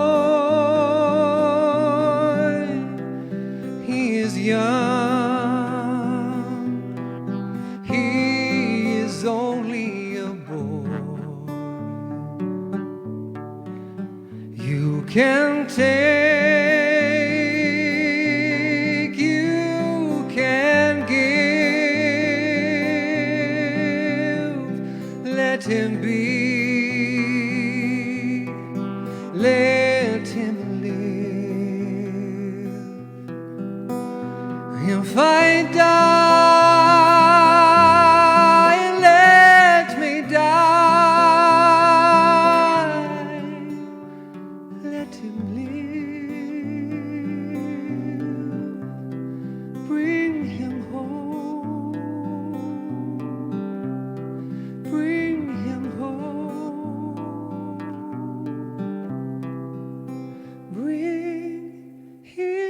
He is young, he is only a boy. You can take, you can give. Let him be, let him live. If I die, let me die. Let him live. Bring him home. Bring him home. Bring him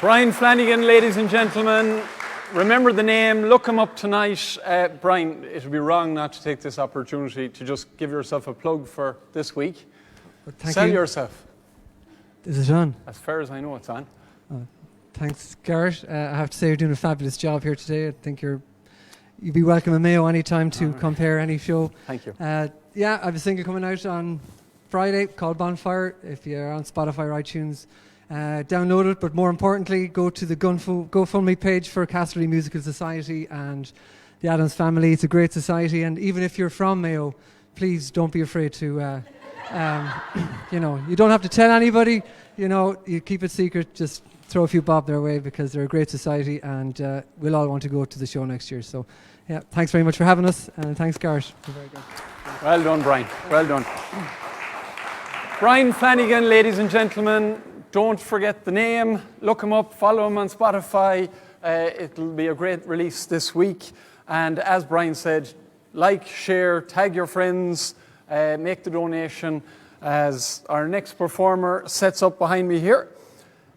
Brian Flanagan, ladies and gentlemen. Remember the name, look him up tonight. Brian, it would be wrong not to take this opportunity to just give yourself a plug for this week. Thank Sell you. yourself. Is it on? As far as I know, it's on. Thanks, Garrett. I have to say you're doing a fabulous job here today. I think you'd be welcome in Mayo anytime to compare any show. Thank you. Yeah, I have a single coming out on Friday called Bonfire. If you're on Spotify or iTunes, download it. But more importantly, go to the GoFundMe page for Castlerea Musical Society and the Adams family. It's a great society, and even if you're from Mayo, please don't be afraid to. You don't have to tell anybody. You keep it secret. Just throw a few bob their way because they're a great society, and we'll all want to go to the show next year. So, yeah, thanks very much for having us, and thanks, Garrett. Very good. Well done, Brian. Well done. Brian Flanagan, ladies and gentlemen. Don't forget the name. Look him up. Follow him on Spotify. It'll be a great release this week. And as Brian said, like, share, tag your friends, make the donation as our next performer sets up behind me here.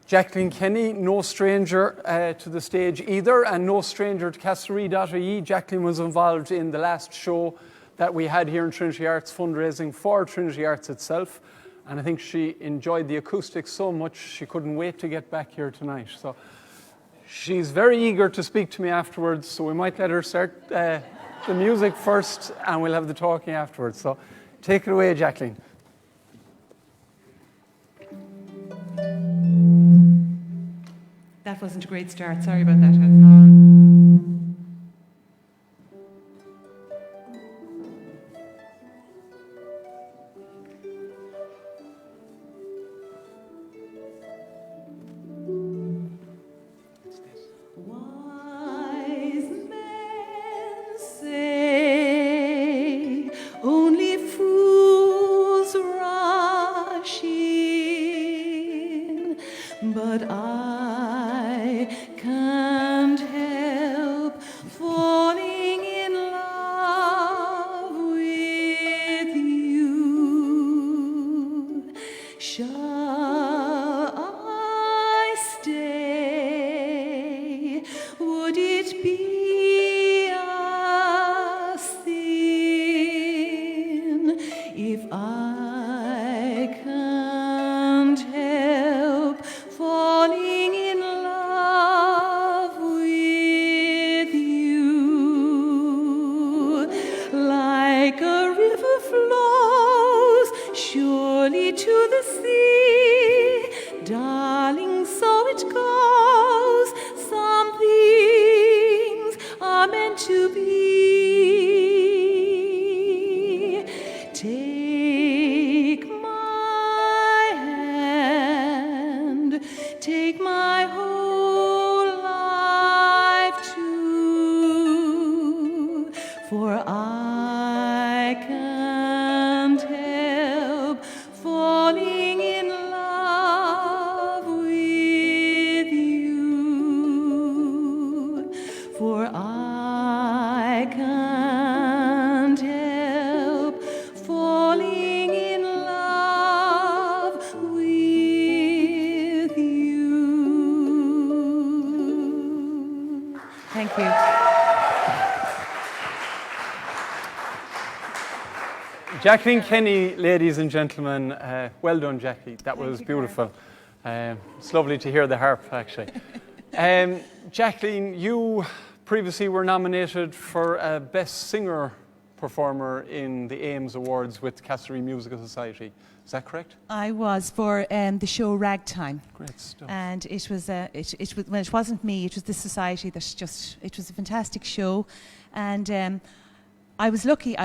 Jacqueline Kenny, no stranger to the stage either, and no stranger to Castlerea.ie. Jacqueline was involved in the last show that we had here in Trinity Arts, fundraising for Trinity Arts itself. And I think she enjoyed the acoustics so much she couldn't wait to get back here tonight. So she's very eager to speak to me afterwards, so we might let her start the music first and we'll have the talking afterwards. So take it away, Jacqueline. That wasn't a great start. Sorry about that. Wise men say only fools rush in, but I can't help falling in love with you. Shall I stay? Would it be a sin it goes. Some things are meant to be. Take my hand, take my whole life too, for I can't help falling in love with you, for I can't help falling in love with you. Thank you. Jacqueline Kenny, ladies and gentlemen, well done, Jackie. That was beautiful. It's lovely to hear the harp, actually. Jacqueline, you previously were nominated for a Best Singer Performer in the Ames Awards with Castlerea Musical Society. Is that correct? I was for the show Ragtime. Great stuff. And it was well, it wasn't me, it was the society that it was a fantastic show. And I was lucky.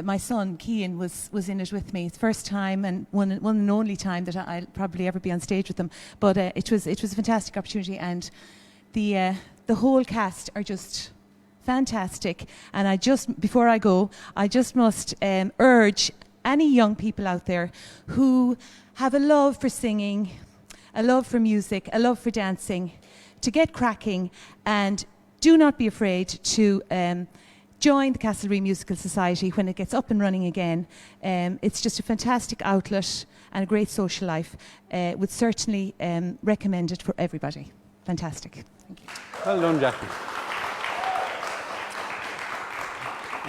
My son Kieran was in it with me. It's the first time and one and only time that I'll probably ever be on stage with them. But it was a fantastic opportunity, and the whole cast are just fantastic. And before I go, I just must urge any young people out there who have a love for singing, a love for music, a love for dancing, to get cracking, and do not be afraid to join the Castlerea Musical Society when it gets up and running again. It's just a fantastic outlet and a great social life. Would certainly recommend it for everybody. Fantastic. Thank you. Well done, Jacqueline.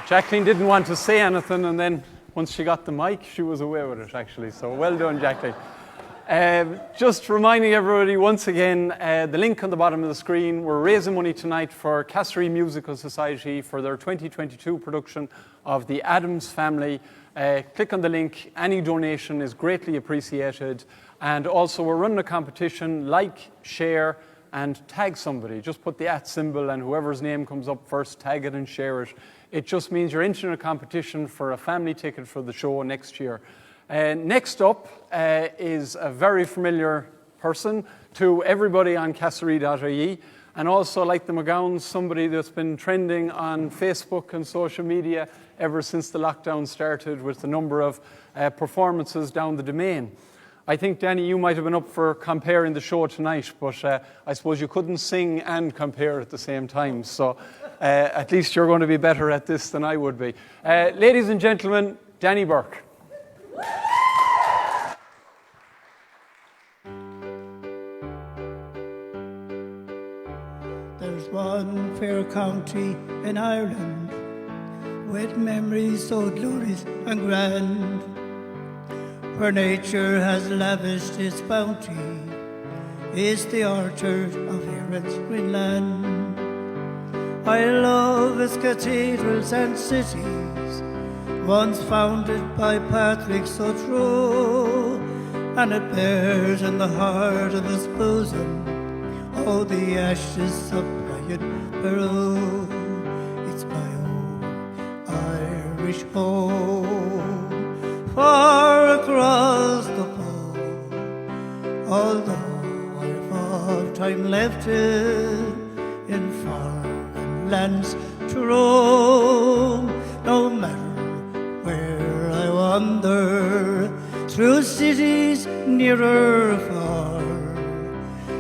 Jacqueline didn't want to say anything, and then once she got the mic, she was away with it, actually. So well done, Jacqueline. Just reminding everybody once again, the link on the bottom of the screen, we're raising money tonight for Castlerea Musical Society for their 2022 production of The Addams Family. Click on the link. Any donation is greatly appreciated. And also we're running a competition. Like, share and tag somebody. Just put the @ symbol, and whoever's name comes up first, tag it and share it. It just means you're entering a competition for a family ticket for the show next year. Next up is a very familiar person to everybody on Castlerea.ie, and also, like the McGowans, somebody that's been trending on Facebook and social media ever since the lockdown started with the number of performances down the domain. I think, Danny, you might have been up for comparing the show tonight, but I suppose you couldn't sing and compare at the same time, so at least you're going to be better at this than I would be. Ladies and gentlemen, Danny Burke. There's one fair county in Ireland with memories so glorious and grand, where nature has lavished its bounty, is the orchard of Erin's green land. I love its cathedrals and cities, once founded by Patrick so true, and it bears in the heart of its bosom all the ashes of Brian Peru. It's my own Irish home, far across the pole, although I've all time left it in foreign lands to roam. No matter where I wander, through cities near or far,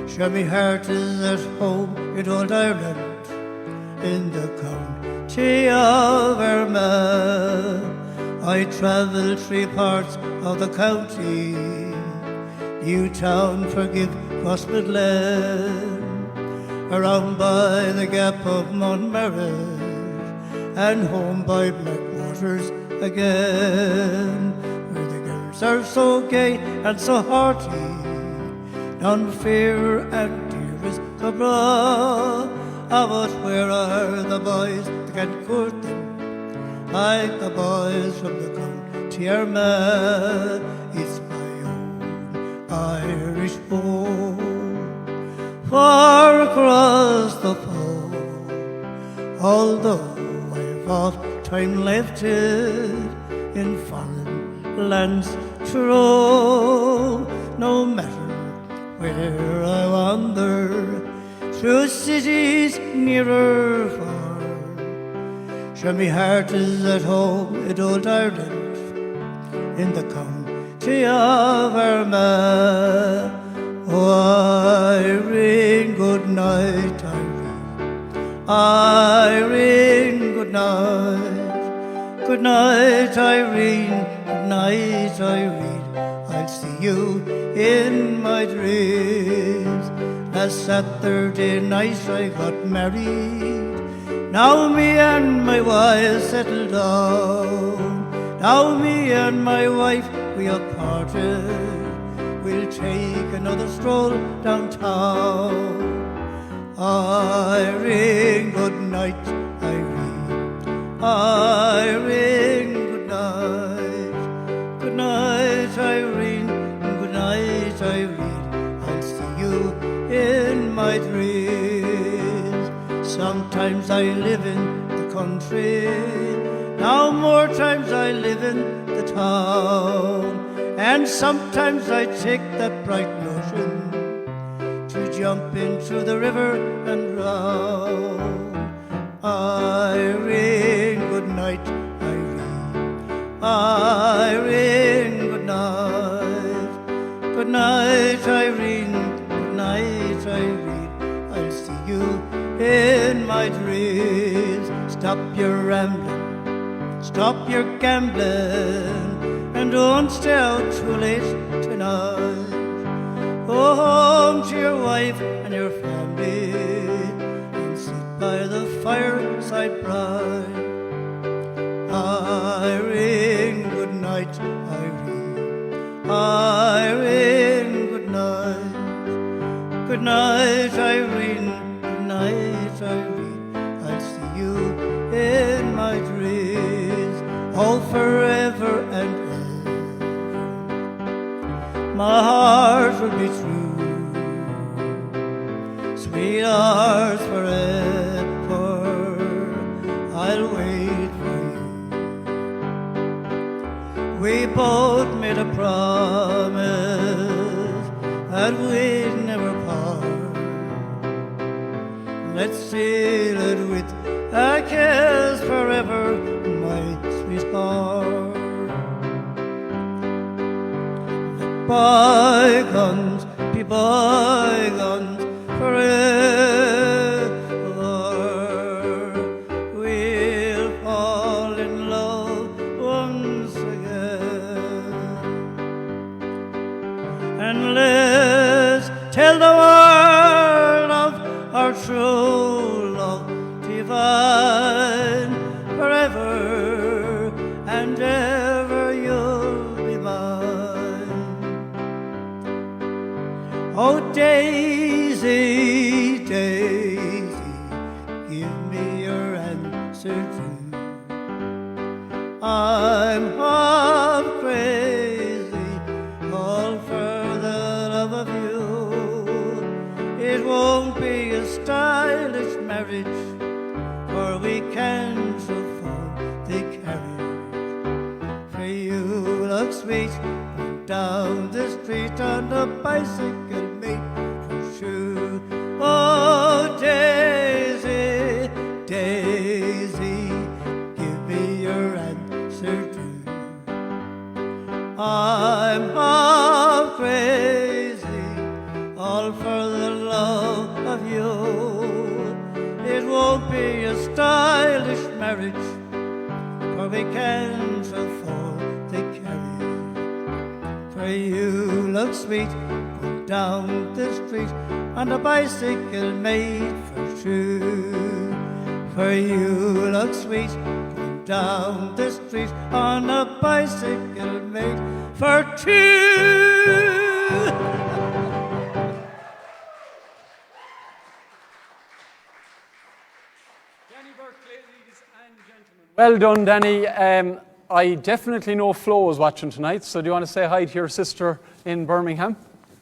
sure my heart is at home in old Ireland, in the county of Armagh. I travelled 3 parts of the county, Newtown, Forgive, Crossmidland, around by the gap of Montmarret, and home by Blackwaters again, where the girls are so gay and so hearty, none fair and dear as Cabra. Ah, but where are the boys that can court them like the boys from the county Armagh? It's my own Irish home. far across the pole. Although I've oft time left it in foreign lands to roam, no matter where I wander, through cities near or far, sure me heart is at home in old Ireland, in the county of Armagh. Oh, Irene, good night, Irene. Irene, good night. Good night, Irene. Good night, Irene. I'll see you in my dreams. Last Saturday night I got married. Now me and my wife settled down. Now me and my wife we are parted. We'll take another stroll downtown. Irene, good night, Irene. Irene, good night. Good night, Irene. Good night, Irene. I'll see you in my dreams. Sometimes I live in the country. Now more times I live in the town. And sometimes I take that bright notion to jump into the river and drown. Irene, good night, Irene. Irene, good night. Good night, Irene. Good night, Irene. I'll see you in my dreams. Stop your rambling, stop your gambling, and don't stay out too late tonight. Go home to your wife and your family and sit by the fireside bright. Irene, good night, Irene. Irene, good night. Good night, Irene. Good night, Irene. I'll see you in my dreams, all forever and ever. My heart will be true, sweetheart, forever. I'll wait for you. We both made a promise that we'd never part. Let's seal it with a kiss forever, my sweetheart. Bygones be bygones forever. We'll fall in love once again, and let's tell the world of our true love divine. Forever and ever you'll be mine. Oh, Daisy, Daisy, give me your answer too. I'm half crazy, all for the love of you. It won't be a stylish marriage, for we can't afford the carriage. For you look sweet down the street on a bicycle made for shoe. Oh, Daisy, Daisy, give me your answer too. I'm half crazy, all for the love of you. It won't be a stylish marriage, for we can't afford the carriage. For you look sweet, go down the street on a bicycle made for two. For you look sweet, go down the street on a bicycle made for two. Well done, Danny. I definitely know Flo is watching tonight, so do you want to say hi to your sister in Birmingham?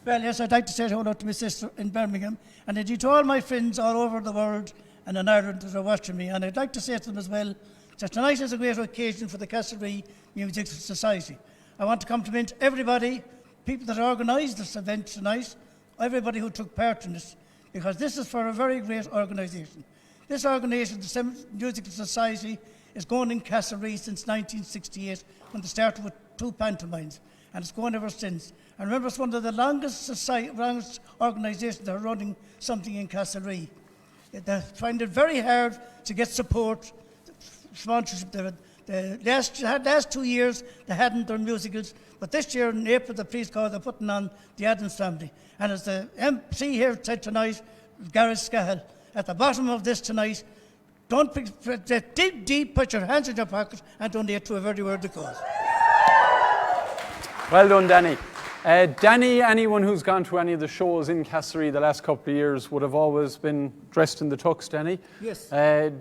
Well, yes, I'd like to say hello to my sister in Birmingham, and indeed to all my friends all over the world and in Ireland that are watching me. And I'd like to say to them as well that tonight is a great occasion for the Castlerea Musical Society. I want to compliment everybody, people that organised this event tonight, everybody who took part in this, because this is for a very great organisation. This organisation, the Musical Society, is going in Castlerea since 1968, when they started with 2 pantomimes, and it's going ever since. And remember, it's one of the longest organisations that are running something in Castlerea. They find it very hard to get support, sponsorship. The last 2 years, they hadn't done musicals, but this year in April, the police called, they're putting on the Addams Family. And as the MC here said tonight, Gareth Scahill, at the bottom of this tonight, don't dig deep, put your hands in your pocket, and donate to a very worthy cause. Well done, Danny. Danny, anyone who's gone to any of the shows in Castlerea the last couple of years would have always been dressed in the tux, Danny. Yes.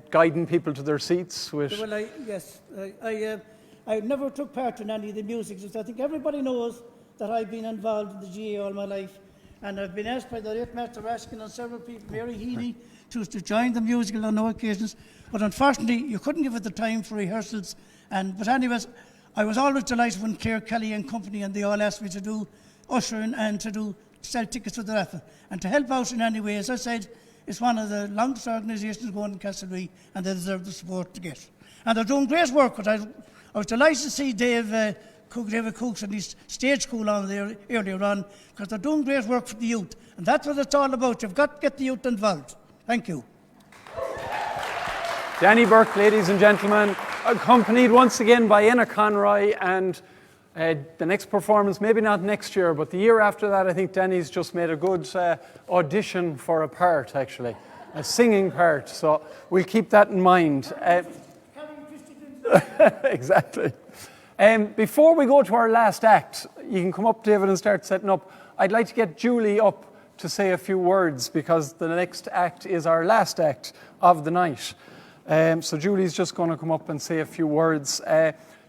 Guiding people to their seats. Well, I never took part in any of the musicals. I think everybody knows that I've been involved in the GA all my life. And I've been asked by the late Master Raskin and several people, Mary Heaney, to join the musical on no occasions. But unfortunately, you couldn't give it the time for rehearsals. But anyways, I was always delighted when Clare, Kelly and company, and they all asked me to do ushering and to sell tickets to the raffle. And to help out in any way, as I said, it's one of the longest organisations going in Castlerea, and they deserve the support to get. And they're doing great work. But I was delighted to see David Cooke and his stage school on there earlier on, because they're doing great work for the youth. And that's what it's all about. You've got to get the youth involved. Thank you. Danny Burke, ladies and gentlemen, accompanied once again by Enna Conroy, and the next performance, maybe not next year, but the year after that, I think Danny's just made a good audition for a part, actually, a singing part, so we'll keep that in mind. Exactly. Before we go to our last act, you can come up, David, and start setting up. I'd like to get Julie up to say a few words, because the next act is our last act of the night. So Julie's just going to come up and say a few words.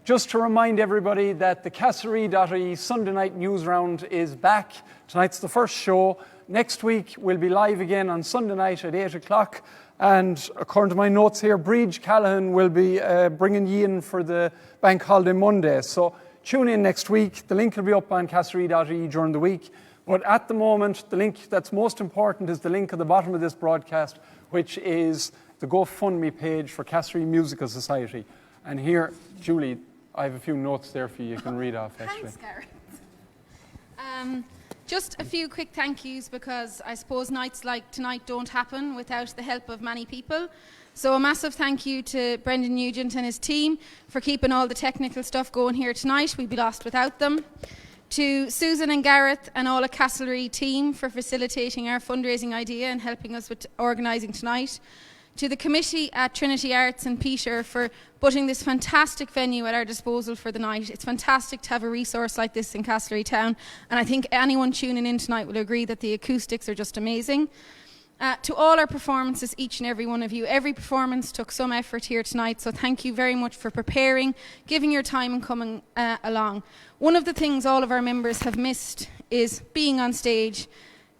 Just to remind everybody that the Castlerea.ie Sunday night news round is back. Tonight's the first show. Next week we'll be live again on Sunday night at 8 o'clock. And according to my notes here, Bridge Callahan will be bringing you in for the Bank Holiday Monday. So tune in next week. The link will be up on Castlerea.ie during the week. But at the moment, the link that's most important is the link at the bottom of this broadcast, which is the GoFundMe page for Castlerea Musical Society. And here, Julie, I have a few notes there for you. You can read off, actually. Thanks, Gareth. Just a few quick thank yous, because I suppose nights like tonight don't happen without the help of many people. So a massive thank you to Brendan Nugent and his team for keeping all the technical stuff going here tonight. We'd be lost without them. To Susan and Gareth and all the Castlerea team for facilitating our fundraising idea and helping us with organising tonight. To the committee at Trinity Arts and Peter for putting this fantastic venue at our disposal for the night. It's fantastic to have a resource like this in Castlerea town, and I think anyone tuning in tonight will agree that the acoustics are just amazing. To all our performances, each and every one of you, every performance took some effort here tonight, so thank you very much for preparing, giving your time and coming along. One of the things all of our members have missed is being on stage,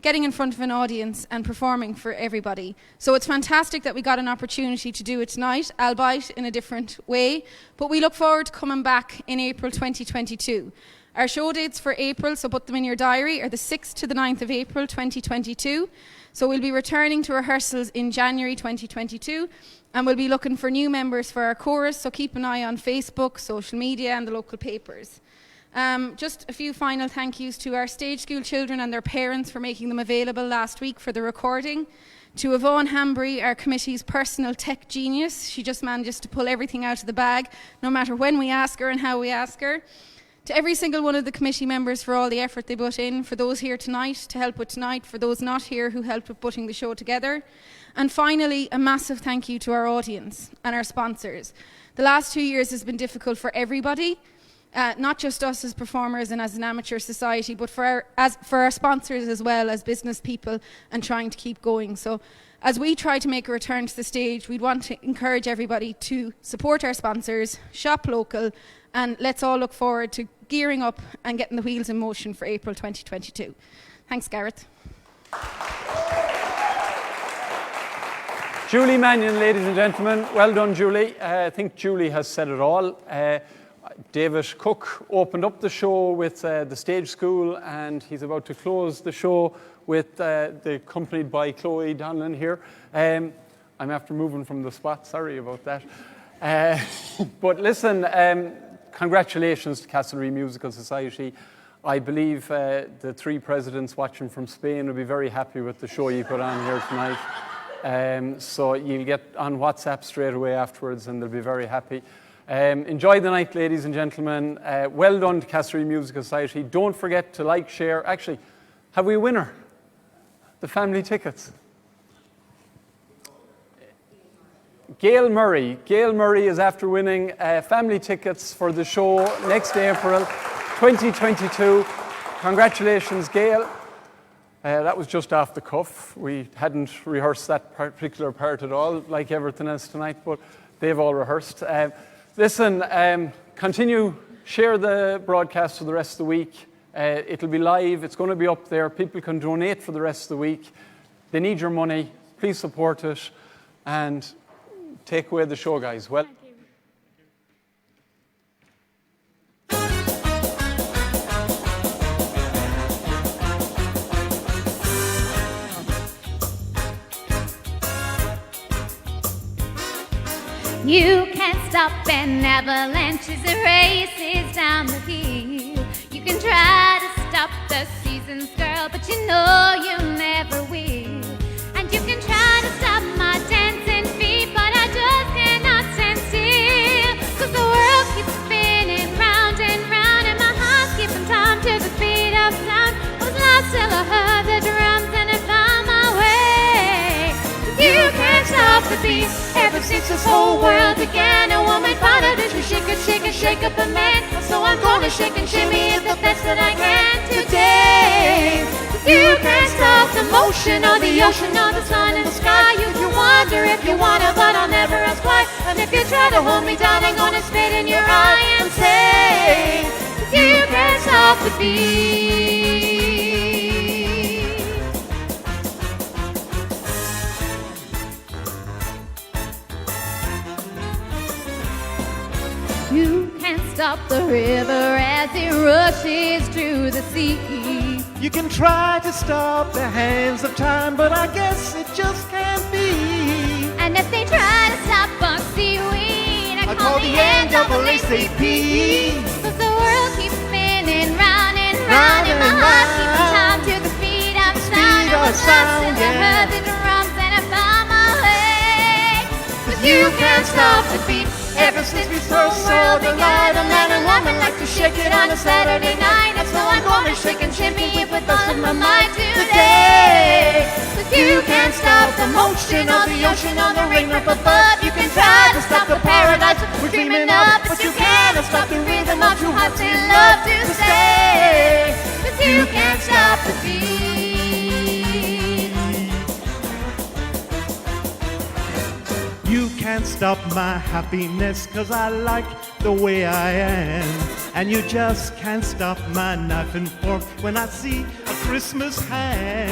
getting in front of an audience and performing for everybody. So it's fantastic that we got an opportunity to do it tonight, albeit in a different way, but we look forward to coming back in April 2022. Our show dates for April, so put them in your diary, are the 6th to the 9th of April 2022. So we'll be returning to rehearsals in January 2022, and we'll be looking for new members for our chorus, so keep an eye on Facebook, social media and the local papers. Just a few final thank yous to our stage school children and their parents for making them available last week for the recording. To Yvonne Hambry, our committee's personal tech genius. She just manages to pull everything out of the bag, no matter when we ask her and how we ask her. To every single one of the committee members for all the effort they put in, for those here tonight to help with tonight, for those not here who helped with putting the show together. And finally, a massive thank you to our audience and our sponsors. The last 2 years has been difficult for everybody. Not just us as performers and as an amateur society, but for our sponsors as well as business people and trying to keep going. So as we try to make a return to the stage, we'd want to encourage everybody to support our sponsors, shop local, and let's all look forward to gearing up and getting the wheels in motion for April 2022. Thanks, Gareth. Julie Mannion, ladies and gentlemen. Well done, Julie. I think Julie has said it all. David Cooke opened up the show with the stage school, and he's about to close the show with accompanied by Chloe Donnellan here. I'm after moving from the spot, sorry about that. But listen, congratulations to Castlerea Musical Society. I believe the 3 presidents watching from Spain will be very happy with the show you put on here tonight. So you'll get on WhatsApp straight away afterwards, and they'll be very happy. Enjoy the night, ladies and gentlemen. Well done to Castlerea Musical Society. Don't forget to like, share. Actually, have we a winner? The family tickets. Gail Murray. Gail Murray is after winning family tickets for the show next April 2022. Congratulations, Gail. That was just off the cuff. We hadn't rehearsed that particular part at all, like everything else tonight, but they've all rehearsed. Listen, continue, share the broadcast for the rest of the week. It'll be live. It's going to be up there. People can donate for the rest of the week. They need your money. Please support it and take away the show, guys. Well. You can't stop an avalanche's races down the hill. You can try to stop the seasons, girl, but you know you never will. And you can try to stop my dancing feet, but I just cannot stand still. 'Cause the world keeps spinning round and round, and my heart's keeping time to the beat of sound. I was lost till I heard the drums and I found my way. You can't stop the beat. Ever since this whole world began, a woman found out that she could shake up a man. So I'm gonna shake and shimmy the best that I can today. You can't stop the motion or the ocean or the sun and the sky. You can wonder if you wanna, but I'll never ask why. And if you try to hold me down, I'm gonna spit in your eye and say, you can't stop the beat. You can't stop the river as it rushes through the sea. You can try to stop the hands of time, but I guess it just can't be. And if they try to stop us seaweed, I call the NAACP. 'Cause the world keeps spinning round and round, and my heart keeps time to the speed of sound. I was lost till I heard the drums and I found my way. 'Cause you can't stop the beat. Ever since we first saw the light, a man and woman like to shake it on a Saturday night. And so I'm gonna shake and shimmy it with all of my might today. But you can't stop the motion or the ocean or the rain up above. You can try to stop the paradise we're dreaming of, but you can't stop the rhythm of true hearts in love to stay. But you can't stop the beat. You can't stop my happiness, 'cause I like the way I am. And you just can't stop my knife and fork when I see a Christmas ham.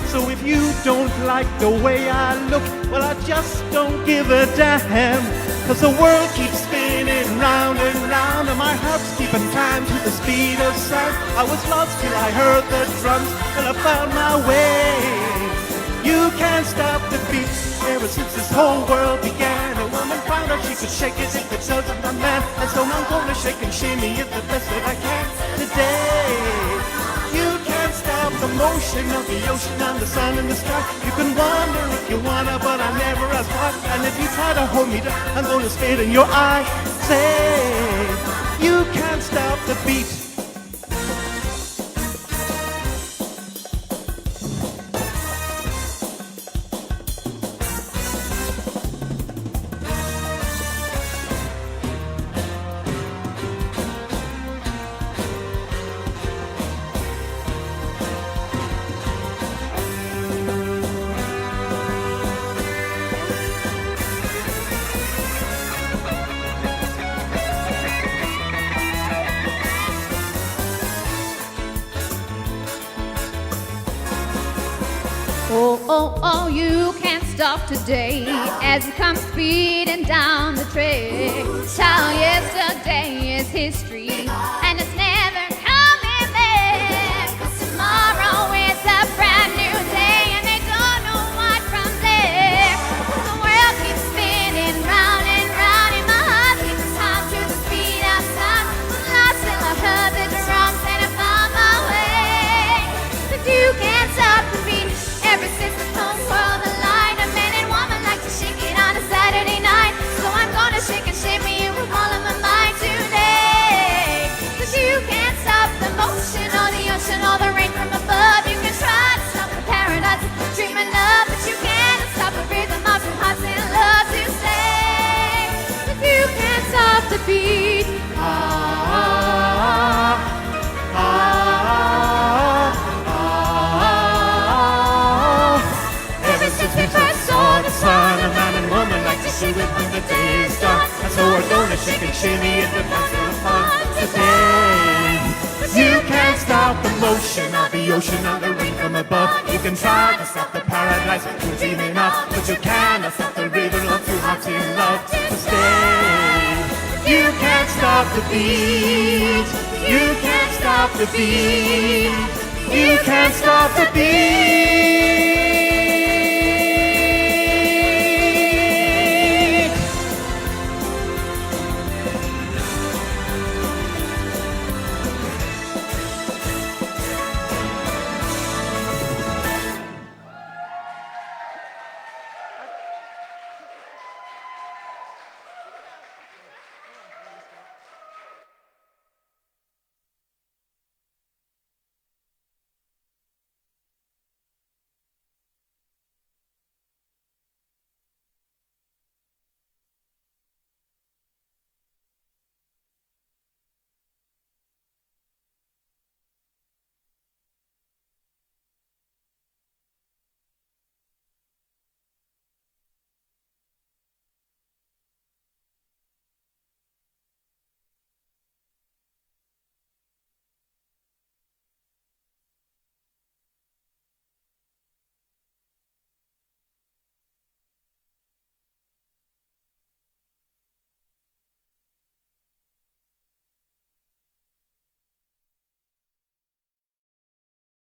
So if you don't like the way I look, well, I just don't give a damn. 'Cause the world keeps spinning round and round, and my heart's keeping time to the speed of sound. I was lost till I heard the drums and I found my way. You can't stop the beat. Ever since this whole world began, a woman found out she could shake it if it tells of a man. And so I'm gonna shake and shimmy it the best that I can today. You can't stop the motion of the ocean and the sun and the sky. You can wonder if you wanna, but I never ask why. And if you try to hold me down, I'm gonna spit in your eye. Say, you can't stop the beat. Oh, you can't stop today as it comes speeding down the track. Child, yesterday is history, and it's never coming back. 'Cause tomorrow is a brand new day, and they don't know what from there. The world keeps spinning round and round, and my heart keeps time to the speed of sound. Lost till I heard the drums and I found my way. But you can't stop the beat. Ever since the whole world aligned, a man and woman like to shake it on a Saturday night. So I'm gonna shake and shake me with all of my mind today. 'Cause you can't stop the motion or the ocean or the rain from above. You can try to stop the paradise dreaming of, but you can't stop the rhythm of some hearts in love to stay. But you can't stop the beat. Ever since we first saw the sun, a man and woman like to see it when the day is done. And so we're gonna shake and shimmy in the dance of fun today. You can't stop the motion of the ocean or the rain from above. You can try to stop the paradise you're dreaming of, but you cannot stop the rhythm of two hearts in love to stay. You can't stop the beat. You can't stop the beat. You can't stop the beat.